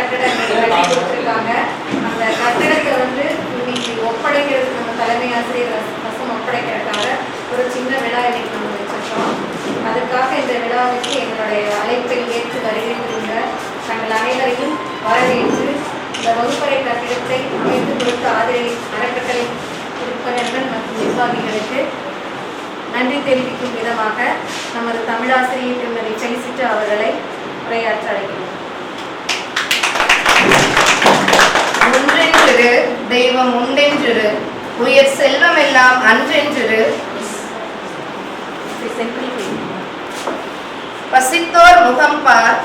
கட்டடங்கள் கட்டி கொடுத்துருக்காங்க. அந்த கட்டடத்தை இன்னைக்கு ஒப்படைக்கிறதுக்கு நம்ம தலைமை ஆசிரியர் வசம் ஒப்படைக்கிறதுக்காக ஒரு சின்ன விழா இன்னைக்கு நம்ம வச்சிருக்கோம். அதுக்காக இந்த விழாவுக்கு எங்களுடைய அழைப்பை ஏற்று வருகின்ற தங்கள் அனைவரையும் வரவேற்று இந்த வகுப்பறை கட்டிடத்தை அமைத்து கொடுத்த அறக்கட்டளை உறுப்பினர்கள் மற்றும் நிர்வாகிகளுக்கு நன்றி தெரிவிக்கும் விதமாக நமது தமிழாசிரியர் திருமதி பெலிசிட்டா அவர்களை உரையாற்ற அழைக்கிறோம். ஒன்றென்றிரு தெய்வம் உண்டென்றிரு, உயர் செல்வம் எல்லாம் அன்றென்றிரு, பசித்தோர் முகம் பார்,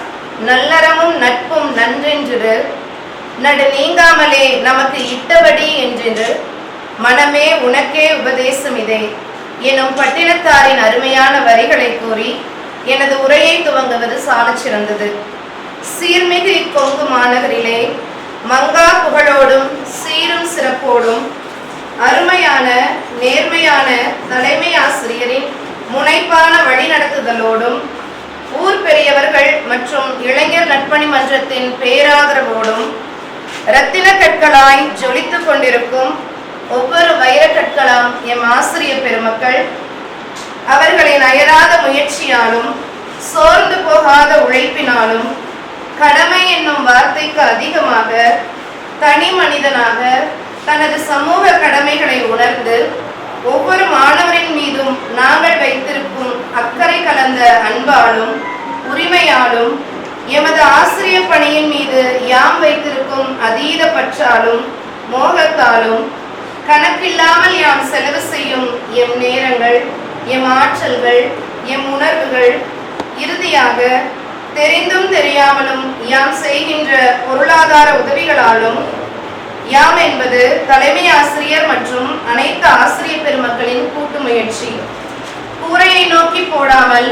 நல்லறமும் நட்பும் நன்றென்றிரு, நடு நீங்காமலே நமக்கு இட்டபடி என்றென்று, மனமே உனக்கே உபதேசம் இதே எனும் பட்டினத்தாரின் அருமையான வரிகளை கூறி எனது உரையை துவங்குவது சாலச் சிறந்தது. சீர்மிகு இக்கொங்கு மாநகரிலே மங்கா புகழோடும் சீரும் சிறப்போடும் அருமையான நேர்மையான தலைமை ஆசிரியரின் முனைப்பான வழிநடத்துதலோடும் ஊர் பெரியவர்கள் மற்றும் இளைஞர் நட்பணி மன்றத்தின் பேராதரவோடும் இரத்தின கற்களாய் ஜொலித்துக் கொண்டிருக்கும் ஒவ்வொரு வைர கற்களாம் எம் ஆசிரியர் பெருமக்கள் அவர்களின் அயராத முயற்சியாலும் சோர்ந்து போகாத உழைப்பினாலும் கடமை என்னும் வார்த்தைக்கு அதிகமாக தனி மனிதனாக தனது சமூக கடமைகளை உணர்ந்து ஒவ்வொரு மாணவரின் மீதும் நாங்கள் வைத்திருக்கும் அக்கறை கலந்த அன்பாலும் உரிமையாலும் எமது ஆசிரியர் பணியின் மீது யாம் வைத்திருக்கும் அதீத பற்றாலும் மோகத்தாலும் கணக்கில்லாமல் யாம் செலவு செய்யும் எம் நேரங்கள், எம் ஆற்றல்கள், எம் உணர்வுகள், இறுதியாக தெரிந்தும் தெரியாமலும் யாம் செய்கின்ற பொருளாதார உதவிகளாலும் யாம் என்பது தலைமை ஆசிரியர் மற்றும் அனைத்து ஆசிரியர் பெருமக்களின் கூட்டு முயற்சி. கூரையை நோக்கி போடாமல்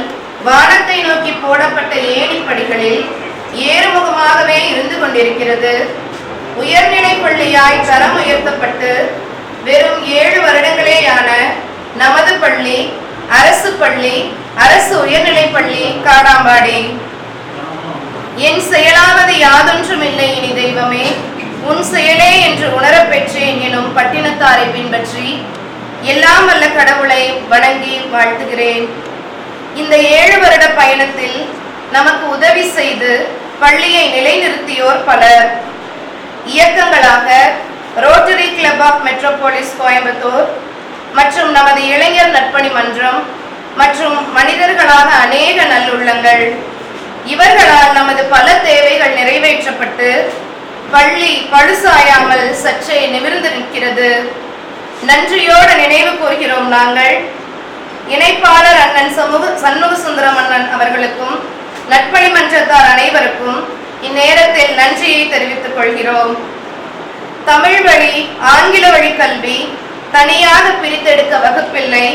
வானத்தை நோக்கி போடப்பட்ட ஏணிப்படிகளில் ஏறுமுகமாகவே இருந்து கொண்டிருக்கிறது. உயர்நிலை பள்ளியாய் தரம் உயர்த்தப்பட்டு வெறும் 7 வருடங்களேயான நமது பள்ளி அரசு பள்ளி, அரசு உயர்நிலை பள்ளி காடாம்பாடி. என் செயலாவது யாதொன்றும் இல்லை இனி தெய்வமே, உன் செயலே என்று உணரப் பெற்றேன் எனும் பட்டினத்தாரை பின்பற்றி எல்லாம் வல்ல கடவுளை வணங்கி வாழ்த்துகிறேன். இந்த 7 வருட பயணத்தில் நமக்கு உதவி செய்து பள்ளியை நிலைநிறுத்தியோர் பலர். இயக்கங்களாக rotary club of metropolis Coimbatore மற்றும் நமது இளைஞர் நட்பணி மன்றம் மற்றும் மனிதர்களாக அநேக நல்லுள்ளங்கள். இவர்களால் நமது பல தேவைகள் நிறைவேற்றப்பட்டு பள்ளி பழுசாயாமல் சற்றே நிமிர்ந்து நிற்கிறது. நன்றியோடு நினைவு கூறுகிறோம் நாங்கள். இணைப்பாளர் அண்ணன் சண்முக சுந்தரம் அண்ணன் அவர்களுக்கும் நட்பணி மன்றத்தார் அனைவருக்கும் இந்நேரத்தில் நன்றியை தெரிவித்துக் கொள்கிறோம். தமிழ் வழி ஆங்கில வழி கல்வி தனியாக பிரித்தெடுக்க வகுப்பில்லை.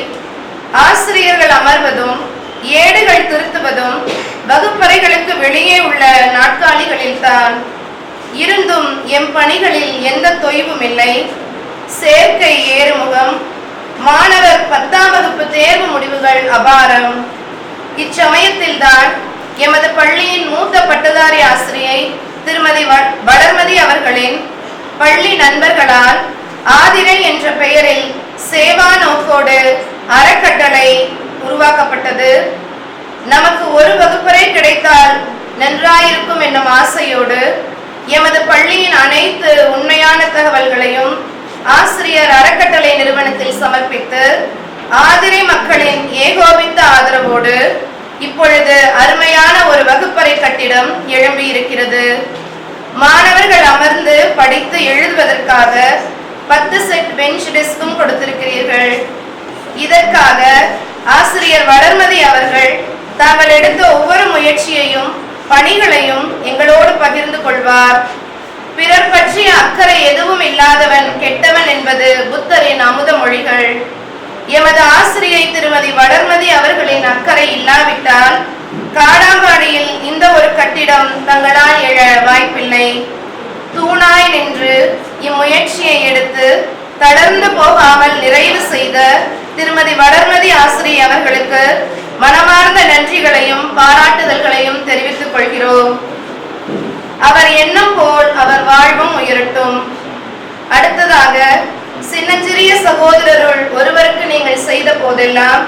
ஆசிரியர்கள் அமர்வதும் ஏடுகள் திருத்துவதும் வகுப்பறைகளுக்கு வெளியே உள்ள நாட்காலிகளில் தான். இருந்தும் எம் பணிகளில் எந்த தொய்வும் இல்லை. சேர்க்கை ஏறுமுகம், மாணவர் 10ஆம் வகுப்பு தேர்வு முடிவுகள் அபாரம். இச்சமயத்தில் தான் எமது பள்ளியின் மூத்த பட்டதாரி ஆசிரியை திருமதி வளர்மதி அவர்களின் பள்ளி நண்பர்களால் ஆதிரை என்ற பெயரில் சேவா நோக்கோடு அறக்கட்டளை உருவாக்கப்பட்டது. நமக்கு ஒரு வகுப்பறை கிடைத்தால் நன்றாயிருக்கும் என்னும் ஆசையோடு எமது பள்ளியின் அனைத்து உண்மையான தகவல்களையும் ஆசிரியர் அறக்கட்டளை நிறுவனத்தில் சமர்ப்பித்து ஆதிரை மக்களின் ஏகோபித்த ஆதரவோடு இப்பொழுது அருமையான ஒரு வகுப்பறை கட்டிடம் எழும்பி இருக்கிறது. மாணவர்கள் அமர்ந்து படித்து எழுதுவதற்காக 10 செட் பெஞ்ச் டெஸ்கும் கொடுத்திருக்கிறீர்கள். இதற்காக ஆசிரியர் வளர்மதி அவர்கள் தாங்கள் எடுத்த ஒவ்வொரு முயற்சியையும் பணிகளையும் எங்களோடு பகிர்ந்து கொள்வார். பிறர் பற்றிய அக்கறை எதுவும் இல்லாதவன் கெட்டவன் என்பது புத்தரின் அமுத மொழிகள். எமது ஆசிரியை திருமதி வளர்மதி அவர்களின் அக்கறை இல்லாவிட்டால் காடாம்பாடியில் இந்த ஒரு கட்டிடம் தங்களால் எழ வாய்ப்பில்லை. தூணாய் நின்று இம்முயற்சியை எடுத்து தளர்ந்து போகாமல் நிறைவு செய்த திருமதி வளர்மதி ஆசிரியை அவர்களுக்கு மனமார்ந்த நன்றிகளையும் பாராட்டுதல்களையும் தெரிவித்துக் கொள்கிறோம். அவர் எண்ணம் போல் அவர் வாழ்வும் உயரட்டும். அடுத்ததாக, சின்னஞ்சிறிய சகோதரருள் ஒருவருக்கு நீங்கள் செய்த போதெல்லாம்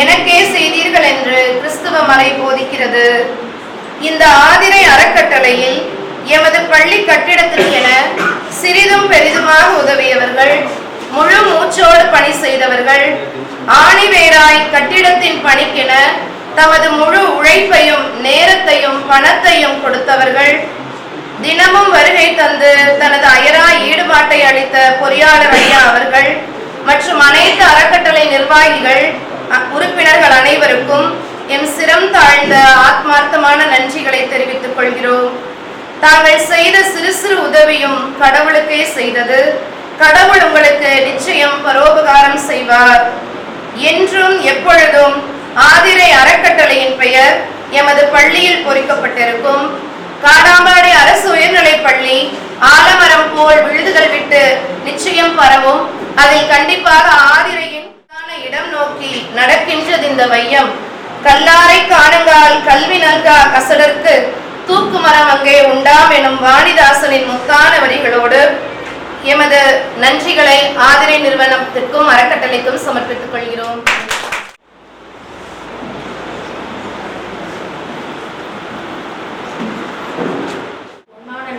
எனக்கே செய்தீர்கள் என்று கிறிஸ்துவ மறை போதிக்கிறது. இந்த ஆதிரை அறக்கட்டளையில் எமது பள்ளி கட்டிடத்திற்கென சிறிதும் பெரிதுமாக உதவியவர்கள், முழு மூச்சோடு பணி செய்தவர்கள், ஆணிவேராய் கட்டிடத்தின் பணிக்கென தமது முழு உழைப்பையும் நேரத்தையும் பணத்தையும் கொடுத்தவர்கள், தினமும் வருகை தந்து தனது அயரா ஈடுபாட்டை அளித்த பொறியாளர் ஐயா அவர்கள் மற்றும் அனைத்து அறக்கட்டளை நிர்வாகிகள், உறுப்பினர்கள் அனைவருக்கும் என் சிரம் தாழ்ந்த ஆத்மார்த்தமான நன்றிகளை தெரிவித்துக் கொள்கிறோம். தாங்கள் செய்த சிறு சிறு உதவியும் கடவுளுக்கே செய்தது. கடவுள் உங்களுக்கு நிச்சயம் பரோபகாரம் செய்வார். என்றும் எப்பொழுதும் ஆதிரை அறக்கட்டளையின் பெயர் எமது பள்ளியில் பொறிக்கப்பட்டிருக்கும். காடாம்பாடி அரசு உயர்நிலைப் பள்ளி ஆலமரம் போல் விழுதுகள் விட்டு நிச்சயம் பரவும். அதில் கண்டிப்பாக ஆதிரையின் இடம் நோக்கி நடக்கின்றது இந்த வையம். கல்லாரை காணுங்கால் கல்வி நல்கா கசடற்கு தூக்கு மரம் அங்கே உண்டாம் எனும் வாணிதாசனின் முத்தான வரிகளோடு எமது நன்றிகளை ஆதிரை நிறுவனத்திற்கும் அறக்கட்டளைக்கும் சமர்ப்பித்துக் கொள்கிறோம்.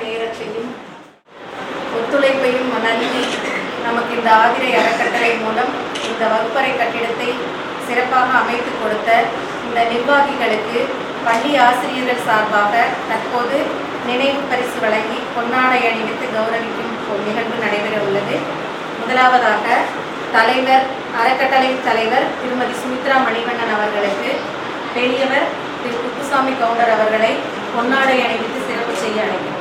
நேரத்தையும் ஒத்துழைப்பையும் நல்கி நமக்கு இந்த ஆதிரை அறக்கட்டளை மூலம் இந்த வகுப்பறை கட்டிடத்தை சிறப்பாக அமைத்து கொடுத்த இந்த நிர்வாகிகளுக்கு பள்ளி ஆசிரியர்கள் சார்பாக தற்போது நினைவு பரிசு வழங்கி பொன்னாடை அணிவித்து கௌரவிக்கும் நிகழ்வு நடைபெற உள்ளது. முதலாவதாக அறக்கட்டளை தலைவர் திருமதி சுமித்ரா மணிவண்ணன் அவர்களுக்கு பெரியவர் திரு குப்புசாமி கவுண்டர் அவர்களை பொன்னாடை அணிவித்து சிறப்பு செய்ய அழைக்கிறோம்.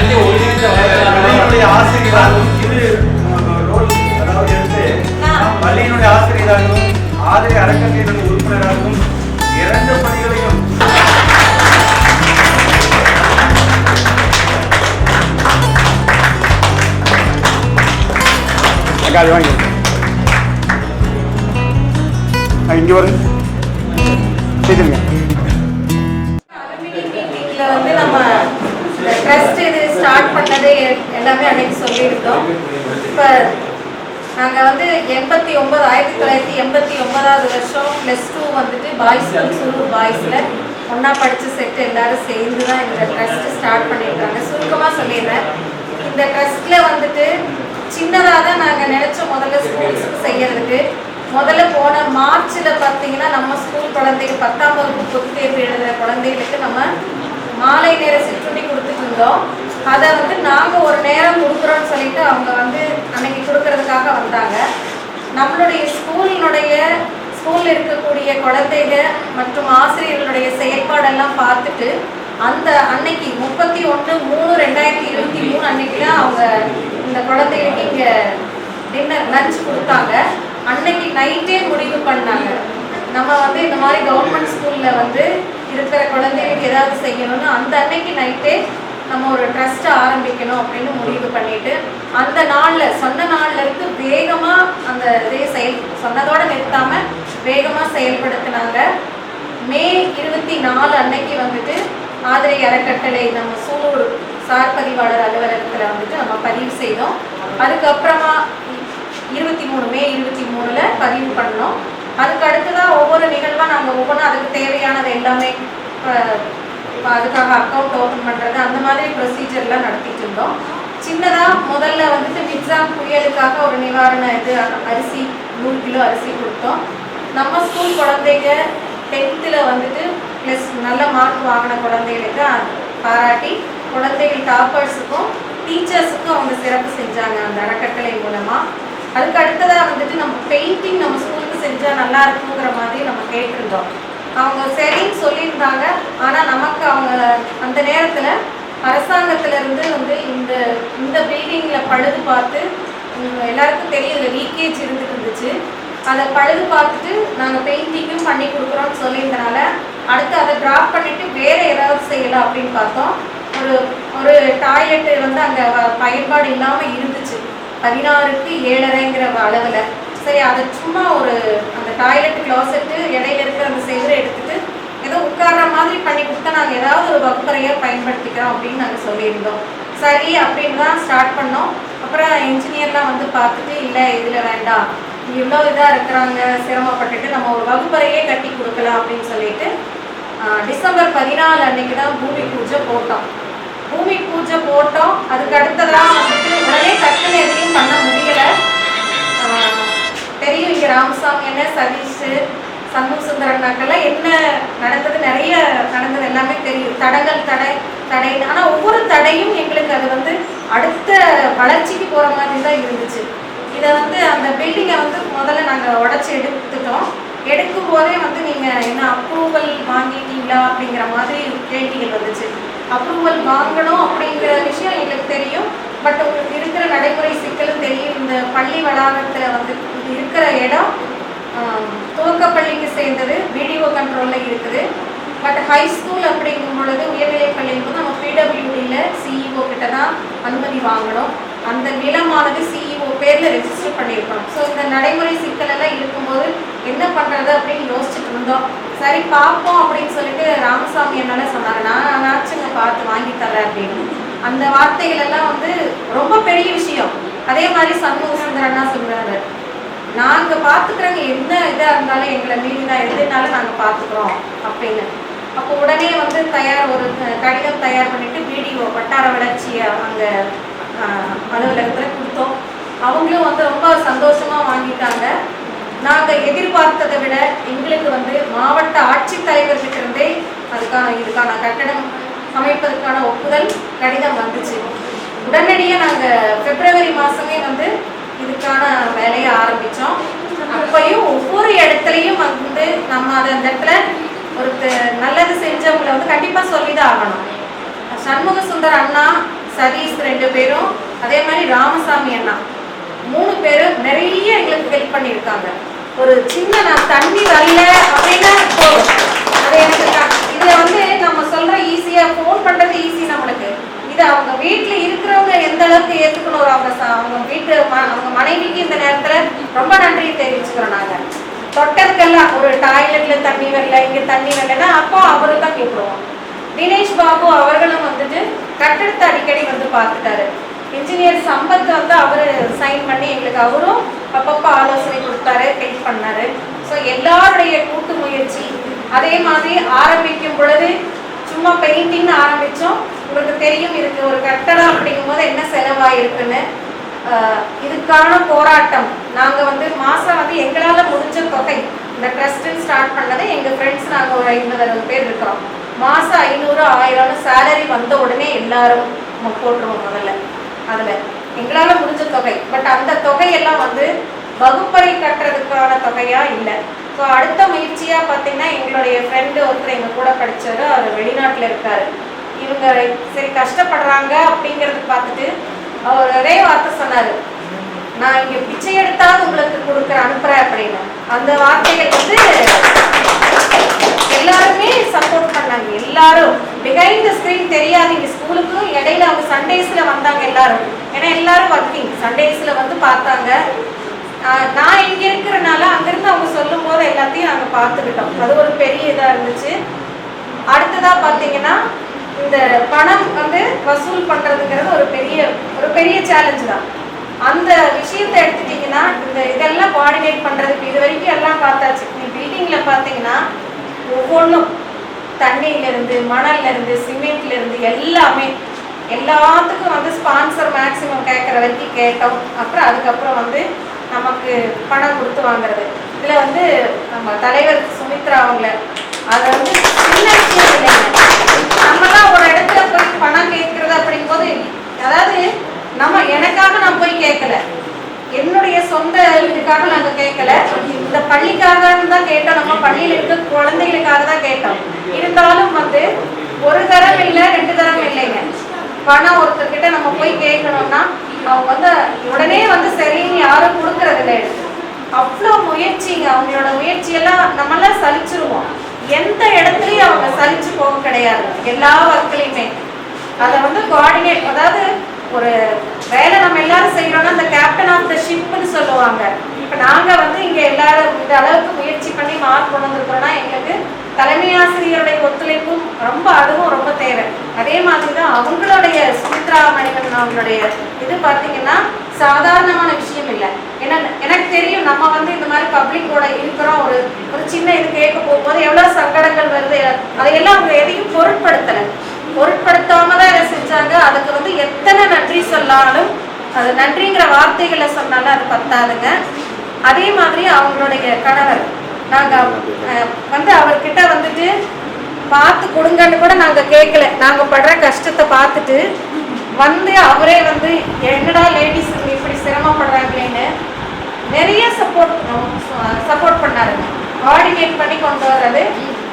Ini ஆசிரியராகவும் இது ரோல் அதாவது எடுத்து பள்ளியினுடைய ஆசிரியராகவும் ஆதரவு அறக்கட்டளையினுடைய உறுப்பினராகவும் 2 பணிகளையும் வாங்கி இங்கே வரும் செய்திருங்க. வந்து நம்ம ட்ரஸ்ட் இது ஸ்டார்ட் பண்ணதே எல்லாமே அன்னைக்கு சொல்லியிருந்தோம். இப்போ நாங்கள் வந்து 1989வது வருஷம் +2 வந்துட்டு பாய்ஸ் ஸ்கூல் சூலூர் பாய்ஸில் ஒன்றா படித்த செட்டு எல்லாரும் சேர்ந்து தான் இந்த ட்ரஸ்ட் ஸ்டார்ட் பண்ணியிருக்காங்க. சுருக்கமாக சொல்லிடுறேன். இந்த ட்ரஸ்ட்டில் வந்துட்டு சின்னதாக தான் நாங்கள் நினச்சோம் முதல்ல ஸ்கூல்ஸுக்கு செய்யறதுக்கு. முதல்ல போன மார்ச்சில் பார்த்தீங்கன்னா நம்ம ஸ்கூல் குழந்தைங்க 10ஆம் வகுப்பு பொதுத் தேர்வு எழுதுகிற குழந்தைகளுக்கு நம்ம மாலை நேர சிற்றுண்டி கொடுத்துட்டு இருந்தோம். அதை வந்து நாங்கள் ஒரு நேரம் கொடுக்குறோன்னு சொல்லிட்டு அவங்க வந்து அன்னைக்கு கொடுக்கறதுக்காக வந்தாங்க. நம்மளுடைய ஸ்கூலில் இருக்கக்கூடிய குழந்தைங்க மற்றும் ஆசிரியர்களுடைய செயல்பாடெல்லாம் பார்த்துட்டு அந்த அன்னைக்கு 31/3/2023 அன்னைக்கு தான் அவங்க இந்த குழந்தைகளுக்கு இங்கே டின்னர் லஞ்ச் கொடுத்தாங்க. அன்னைக்கு நைட்டே முடிவு பண்ணாங்க, நம்ம வந்து இந்த மாதிரி கவர்மெண்ட் ஸ்கூலில் வந்து இருக்கிற குழந்தைகளுக்கு ஏதாவது செய்யணும்னு அந்த அன்னைக்கு நைட்டே நம்ம ஒரு ட்ரஸ்ட்டை ஆரம்பிக்கணும் அப்படின்னு முடிவு பண்ணிட்டு அந்த நாளில் சொன்ன நாளில் இருந்து வேகமாக அந்த இதே சொன்னதோடு நிறுத்தாமல் வேகமாக செயல்படுத்தினாங்க. மே 24 அன்னைக்கு வந்துட்டு ஆதரை அறக்கட்டளை நம்ம சூலூர் சார் பதிவாளர் அலுவலகத்தில் வந்துட்டு நம்ம பதிவு செய்தோம். அதுக்கப்புறமா மே 23 பதிவு பண்ணோம். அதுக்கு அடுத்துதான் ஒவ்வொரு நிகழ்வாக நாங்கள் ஒவ்வொன்றும் அதுக்கு தேவையானது எல்லாமே அதுக்காக அக்கௌண்ட் ஓப்பன் பண்ணுறது அந்த மாதிரி ப்ரொசீஜர்லாம் நடத்திட்டு இருந்தோம். சின்னதாக முதல்ல வந்துட்டு மிக்ஸாம் புயலுக்காக ஒரு நிவாரண இது அரிசி 100 கிலோ அரிசி கொடுத்தோம். நம்ம ஸ்கூல் குழந்தைங்க 10th வந்துட்டு ப்ளஸ் நல்ல மார்க் வாங்கின குழந்தைகளுக்கு பாராட்டி குழந்தைகள் டாப்பர்ஸுக்கும் டீச்சர்ஸுக்கும் அவங்க சிறப்பு செஞ்சாங்க அந்த அறக்கட்டளை மூலமாக. அதுக்கு அடுத்ததாக வந்துட்டு நம்ம பெயிண்டிங் நம்ம ஸ்கூலுக்கு செஞ்சால் நல்லா இருக்குங்கிற மாதிரி நம்ம கேட்டிருந்தோம். அவங்க சரின்னு சொல்லியிருந்தாங்க. ஆனால் நமக்கு அவங்க அந்த நேரத்தில் அரசாங்கத்திலேருந்து வந்து இந்த பில்டிங்கில் பழுது பார்த்து எல்லாருக்கும் தெரியுது லீக்கேஜ் இருந்துச்சு. அதை பழுது பார்த்துட்டு நாங்கள் பெயிண்டிங்கும் பண்ணி கொடுக்குறோன்னு சொல்லியிருந்தனால அடுத்து அதை ட்ராப் பண்ணிவிட்டு வேறு ஏதாவது செய்யலாம் அப்படின்னு பார்த்தோம். ஒரு டாய்லெட்டு வந்து அங்கே பயன்பாடு இல்லாமல் இருந்துச்சு 16க்கு 7.5ங்கிற அளவில். சரி, அதை சும்மா அந்த டாய்லெட் க்ளாசெட்டு இடையில இருக்கிற அந்த செவரை எடுத்துகிட்டு ஏதோ உட்கார்ற மாதிரி பண்ணி கொடுத்தா நாங்கள் ஏதாவது ஒரு வகுப்பறையாக பயன்படுத்திக்கிறோம் அப்படின்னு நாங்கள் சொல்லியிருந்தோம். சரி அப்படின்னு தான் ஸ்டார்ட் பண்ணோம். அப்புறம் இன்ஜினியர்லாம் வந்து பார்த்துட்டு இல்லை இதில் வேண்டாம், இவ்வளோ இதாக இருக்கிறாங்க சிரமப்பட்டுட்டு நம்ம ஒரு வகுப்பறையே கட்டி கொடுக்கலாம் அப்படின்னு சொல்லிட்டு டிசம்பர் 14 அன்னைக்கு தான் பூமி பூஜை போட்டோம். அதுக்கு அடுத்ததான் வந்துட்டு உடனே டக்குன்னு எதையும் பண்ண முடியலை. தெரியும் இங்கே ராமசாமி என்ன சதீஷ் சண்முக சுந்தரனாக்கெல்லாம் என்ன நடந்தது, நிறைய நடந்தது எல்லாமே தெரியும். தடை ஆனால் ஒவ்வொரு தடையும் எங்களுக்கு அது வந்து அடுத்த வளர்ச்சிக்கு போகிற மாதிரி தான் இருந்துச்சு. இதை வந்து அந்த பில்டிங்கை வந்து முதல்ல நாங்கள் உடச்சி எடுத்துட்டோம். எடுக்கும் போதே வந்து நீங்கள் என்ன அப்ரூவல் வாங்கிட்டீங்களா அப்படிங்கிற மாதிரி கேள்விகள் வந்துச்சு. அப்ரூவல் வாங்கணும் அப்படிங்கிற விஷயம் எங்களுக்கு தெரியும். பட் உங்களுக்கு இருக்கிற நடைமுறை சிக்கலும் தெரியும். இந்த பள்ளி வளாகத்தில் வந்து இருக்கிற இடம் துவக்கப்பள்ளிக்கு சேர்ந்தது, வீடியோ கண்ட்ரோலில் இருக்குது. பட் ஹை ஸ்கூல் அப்படிங்கும் பொழுது உயர்நிலைப் பள்ளிக்கு வந்து நம்ம பிடபிள்யூடியில் சிஇஓ கிட்ட தான் அனுமதி வாங்கணும். அந்த நிலமானது சிஇஓ பேரில் ரெஜிஸ்டர் பண்ணியிருக்கணும். ஸோ இந்த நடைமுறை சிக்கலெல்லாம் இருக்கும்போது என்ன பண்ணுறது அப்படின்னு யோசிச்சுட்டு இருந்தோம். சரி பார்ப்போம் அப்படின்னு சொல்லிட்டு ராமசாமி என்னால் சொன்னாங்க, நான் ஆச்சுங்க பார்த்து வாங்கி தரேன் அப்படின்னு. அந்த வார்த்தைகள் எல்லாம் வந்து ரொம்ப பெரிய விஷயம். அதே மாதிரி சண்முக சுந்தரன்னா சொல்கிறாங்க, நாங்கள் பார்த்துக்குறோங்க, எந்த இதாக இருந்தாலும் எங்களை மீறி தான் எதுனாலும் நாங்கள் பார்த்துக்குறோம் அப்படின்னு. அப்போ உடனே வந்து ஒரு கடிதம் தயார் பண்ணிவிட்டு பிடிஓ வட்டார வளர்ச்சியை அங்கே அலுவலகத்தில் கொடுத்தோம். அவங்களும் வந்து ரொம்ப சந்தோஷமாக வாங்கிட்டாங்க. நாங்கள் எதிர்பார்த்ததை விட எங்களுக்கு வந்து மாவட்ட ஆட்சித்தலைவர்கிட்ட இருந்தே இதுக்கான கட்டடம் அமைப்பதற்கான ஒப்புதல் கடிதம் வந்துச்சு. உடனடியாக நாங்கள் பிப்ரவரி மாதமே வந்து இதுக்கான வேலையை ஆரம்பித்தோம். அப்பையும் ஒவ்வொரு இடத்துலையும் வந்து நம்ம அந்த இடத்துல ஒரு நல்லது செஞ்சவங்களை வந்து கண்டிப்பாக சொல்லி தான் ஆகணும். சண்முக சுந்தர் அண்ணா, சதீஷ் 2 பேரும் அதே மாதிரி ராமசாமி அண்ணா 3 பேரும் நிறைய எங்களுக்கு ஹெல்ப் பண்ணியிருக்காங்க. ஒரு சின்ன நான் தண்ணி வரல அப்படின்னா போதும், அது எனக்கு இதை வந்து நம்ம சொல்ற ஈஸியா ஃபோன் பண்றது ஈஸி நம்மளுக்கு. இது அவங்க வீட்டில் இருக்கிறவங்க எந்த அளவுக்கு ஏற்றுக்கணும், அவங்க வீட்டு அவங்க மனைவிக்கு இந்த நேரத்தில் ரொம்ப நன்றியை தெரிவிச்சுக்கிறோம். நாங்கள் தொட்டதுக்கெல்லாம் ஒரு டாய்லெட்ல தண்ணி வரல, இங்கே தண்ணி வரலன்னா அப்போ அவரு தான் கூப்பிடுவோம். தினேஷ் பாபு அவர்களும் வந்துட்டு கட்டடத்தை அடிக்கடி வந்து பார்த்துட்டாரு. இன்ஜினியர் சம்பத் வந்து அவரு சைன் பண்ணி எங்களுக்கு அவரும் அப்பப்போ ஆலோசனை கொடுத்தாரு, ஹெல்ப் பண்ணாரு. ஸோ எல்லாருடைய கூட்டு முயற்சி. அதே மாதிரி ஆரம்பிக்கும் பொழுது சும்மா பெயிண்டிங்னு ஆரம்பித்தோம். உங்களுக்கு தெரியும் இருக்கு ஒரு கட்டடம் அப்படிங்கும் போது என்ன செலவாயிருக்குன்னு. இதுக்கான போராட்டம் நாங்கள் வந்து மாதம் வந்து எங்களால் முடிஞ்ச தொகை, இந்த ட்ரஸ்ட்டுன்னு ஸ்டார்ட் பண்ணதை எங்கள் ஃப்ரெண்ட்ஸ் நாங்கள் ஒரு 50-60 பேர் இருக்கிறோம். மாதம் 500 1000 சேலரி வந்த உடனே எல்லாரும் போட்டுருவோம். முதல்ல அதில் எங்களால் முடிஞ்ச தொகை. பட் அந்த தொகையெல்லாம் வந்து வகுப்பறை கட்டுறதுக்கான தொகையாக இல்லை. ஸோ அடுத்த முயற்சியாக பார்த்தீங்கன்னா எங்களுடைய ஃப்ரெண்டு ஒருத்தர் எங்கள் கூட படித்தவர், அவர் வெளிநாட்டில் இருக்கார். இவங்க சரி கஷ்டப்படுறாங்க அப்படிங்கிறது பார்த்துட்டு அவர் ஒரே வார்த்தை சொன்னார், நான் இங்கே பிச்சை எடுத்தாவது உங்களுக்கு கொடுக்குற அனுப்புகிறேன் அப்படின்னு. அந்த வார்த்தைகள் வந்து எல்லாருமே சப்போர்ட் பண்ணாங்க. எல்லாரும் பிஹைண்ட் த ஸ்க்ரீன் தெரியாது. இங்கே ஸ்கூலுக்கும் இடையில அவங்க சண்டேஸில் வந்தாங்க எல்லாரும். ஏன்னா எல்லாரும் ஒர்க்கிங், சண்டேஸில் வந்து பார்த்தாங்க. நான் இங்கே இருக்கிறனால அங்கேருந்து அவங்க சொல்லும் போது எல்லாத்தையும் நாங்கள் பார்த்துக்கிட்டோம். அது ஒரு பெரிய இதாக இருந்துச்சு. அடுத்ததாக பார்த்தீங்கன்னா இந்த பணம் வந்து வசூல் பண்ணுறதுங்கிறது ஒரு பெரிய சேலஞ்சு தான். அந்த விஷயத்தை எடுத்துட்டிங்கன்னா இதெல்லாம் கோஆர்டினேட் பண்ணுறதுக்கு இது வரைக்கும் எல்லாம் பார்த்தாச்சு. பில்டிங்கில் பார்த்தீங்கன்னா ஒவ்வொன்றும் தண்ணியிலேருந்து மணல்லேருந்து சிமெண்ட்லேருந்து எல்லாமே எல்லாத்துக்கும் வந்து ஸ்பான்சர் மேக்ஸிமம் கேட்குற வரைக்கும் கேட்டோம். அப்புறம் அதுக்கப்புறம் வந்து நமக்கு பணம் கொடுத்து வாங்குறது. இதில் வந்து நம்ம தலைவர் சுமித்ரா அவங்கள அதை வந்து சின்ன விஷயம் இல்லைங்க. நம்மலாம் ஒரு இடத்துல போய் பணம் கேட்கறது அப்படிங்கும்போது, அதாவது எனக்காக நான் போய் கேட்கல, என்னுடைய சொந்த இதுக்காக நாங்கள் கேட்கல, இந்த பள்ளிக்காக தான் கேட்டோம். நம்ம பள்ளியில் இருக்க குழந்தைகளுக்காக தான் கேட்டோம். இருந்தாலும் வந்து ஒரு தரம் இல்லை 2 தரம் இல்லைங்க. பணம் ஒருத்தர்கிட்ட நம்ம போய் கேட்கணும்னா அவங்க வந்து உடனே வந்து சரின்னு யாரும் கொடுக்கறது இல்லை எடுத்து. அவ்வளோ முயற்சிங்க. அவங்களோட முயற்சியெல்லாம் நம்மளாம் சலிச்சிருவோம். எந்த இடத்துலையும் அவங்க சலிச்சு போக கிடையாது. எல்லா ஒர்க்லையுமே அதை வந்து கோஆர்டினேட், அதாவது ஒரு வேலை நம்ம எல்லாரும் செய்யறோம்னா அந்த கேப்டன் ஆஃப் த ஷிப்னு சொல்லுவாங்க. இப்போ நாங்கள் வந்து இங்கே எல்லாரும் இந்த அளவுக்கு முயற்சி பண்ணி மார்க் கொண்டு வந்திருக்கிறோம்னா எங்களுக்கு தலைமை ஆசிரியருடைய ஒத்துழைப்பும் அதுவும் ரொம்ப தேவை. அதே மாதிரி தான் அவங்களுடைய சுமித்ரா மணிவண்ணன் அவங்களுடைய இது பார்த்தீங்கன்னா சாதாரணமான விஷயம் இல்லை. ஏன்னா எனக்கு தெரியும் நம்ம வந்து இந்த மாதிரி பப்ளிக்கோட இருக்கிறோம். ஒரு சின்ன இது கேட்க போகும்போது எவ்வளோ சங்கடங்கள் வருது. அதையெல்லாம் அவங்க எதையும் பொருட்படுத்தாம தான் இதை செஞ்சாங்க. அதுக்கு வந்து எத்தனை நன்றி சொன்னாலும், அது நன்றிங்கிற வார்த்தைகளை சொன்னாலும் அது பத்தாதுங்க. அதே மாதிரி அவங்களுடைய கணவர், நாங்கள் வந்து அவர்கிட்ட வந்துட்டு பார்த்து கொடுங்கன்னு கூட நாங்கள் கேட்கல. நாங்கள் படுற கஷ்டத்தை பார்த்துட்டு வந்து அவரே வந்து என்னடா லேடிஸ் இப்படி சிரமப்படுறாங்களேன்னு நிறைய சப்போர்ட் பண்ணாருங்க. கோஆர்டினேட் பண்ணி கொண்டு வர்றது.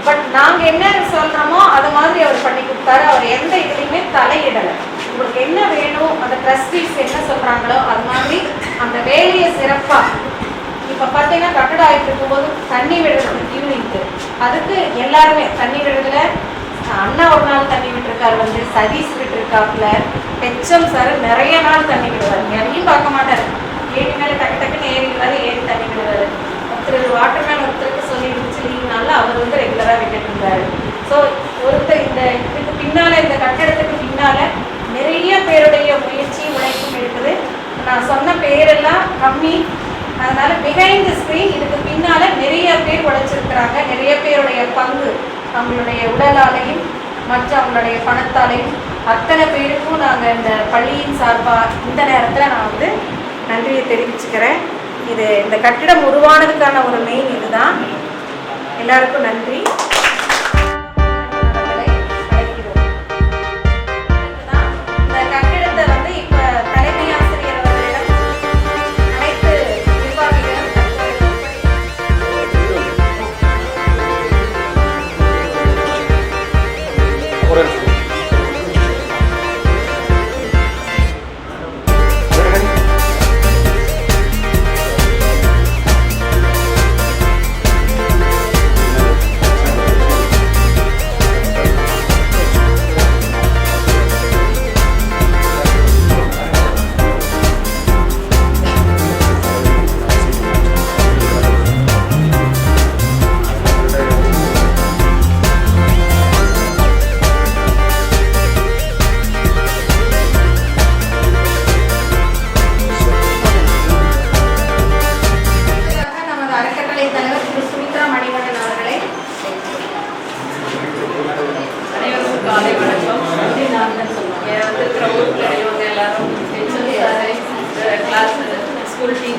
பட் நாங்கள் என்ன சொல்கிறோமோ அது மாதிரி அவர் பண்ணி கொடுத்தாரு. அவர் எந்த இதுலையுமே தலையிடலை. உங்களுக்கு என்ன வேணும், அந்த ட்ரஸ்டீஸ் என்ன சொல்கிறாங்களோ அது மாதிரி அந்த வேலையை சிறப்பாக. இப்போ பார்த்தீங்கன்னா கட்டடம் ஆகிட்டு இருக்கும்போது தண்ணி விடுறது ஈவினிங்க்கு, அதுக்கு எல்லாருமே தண்ணி விடுறதுல அண்ணா ஒரு நாள் தண்ணி விட்டுருக்காரு, வந்து சதீஷ் விட்டுருக்காப்புல, ஹெச்எம் சார் நிறைய நாள் தண்ணி விடுவார். யாரையும் பார்க்க மாட்டார். ஏரி மேலே டக்குன்னு ஏறிடுவார், ஏறி தண்ணி விடுவார். ஒருத்தர் வாட்டர் மேன் ஒருத்தருக்கு சொல்லி இருந்துச்சு லீவ்னால அவர் வந்து ரெகுலராக விட்டுட்டு இருந்தார். ஸோ ஒருத்தர் இதுக்கு பின்னால், இந்த கட்டடத்துக்கு பின்னால் நிறைய பேருடைய முயற்சி உழைப்பும் இருக்குது. நான் சொன்ன பேரெல்லாம் கம்மி. அதனால பிஹைண்ட் தி ஸ்க்ரீன் இதுக்கு பின்னால நிறைய பேர் உழைச்சிருக்கிறாங்க. நிறைய பேருடைய பங்கு அவங்களுடைய உடலாலையும் மற்ற அவங்களுடைய பணத்தாலையும் அத்தனை பேருக்கும் நாங்கள் இந்த பள்ளியின் சார்பாக இந்த நேரத்தில் நான் வந்து நன்றியை தெரிவிச்சுக்கிறேன். இந்த கட்டிடம் உருவானதுக்கான ஒரு மெயின் இதுதான். எல்லாருக்கும் நன்றி.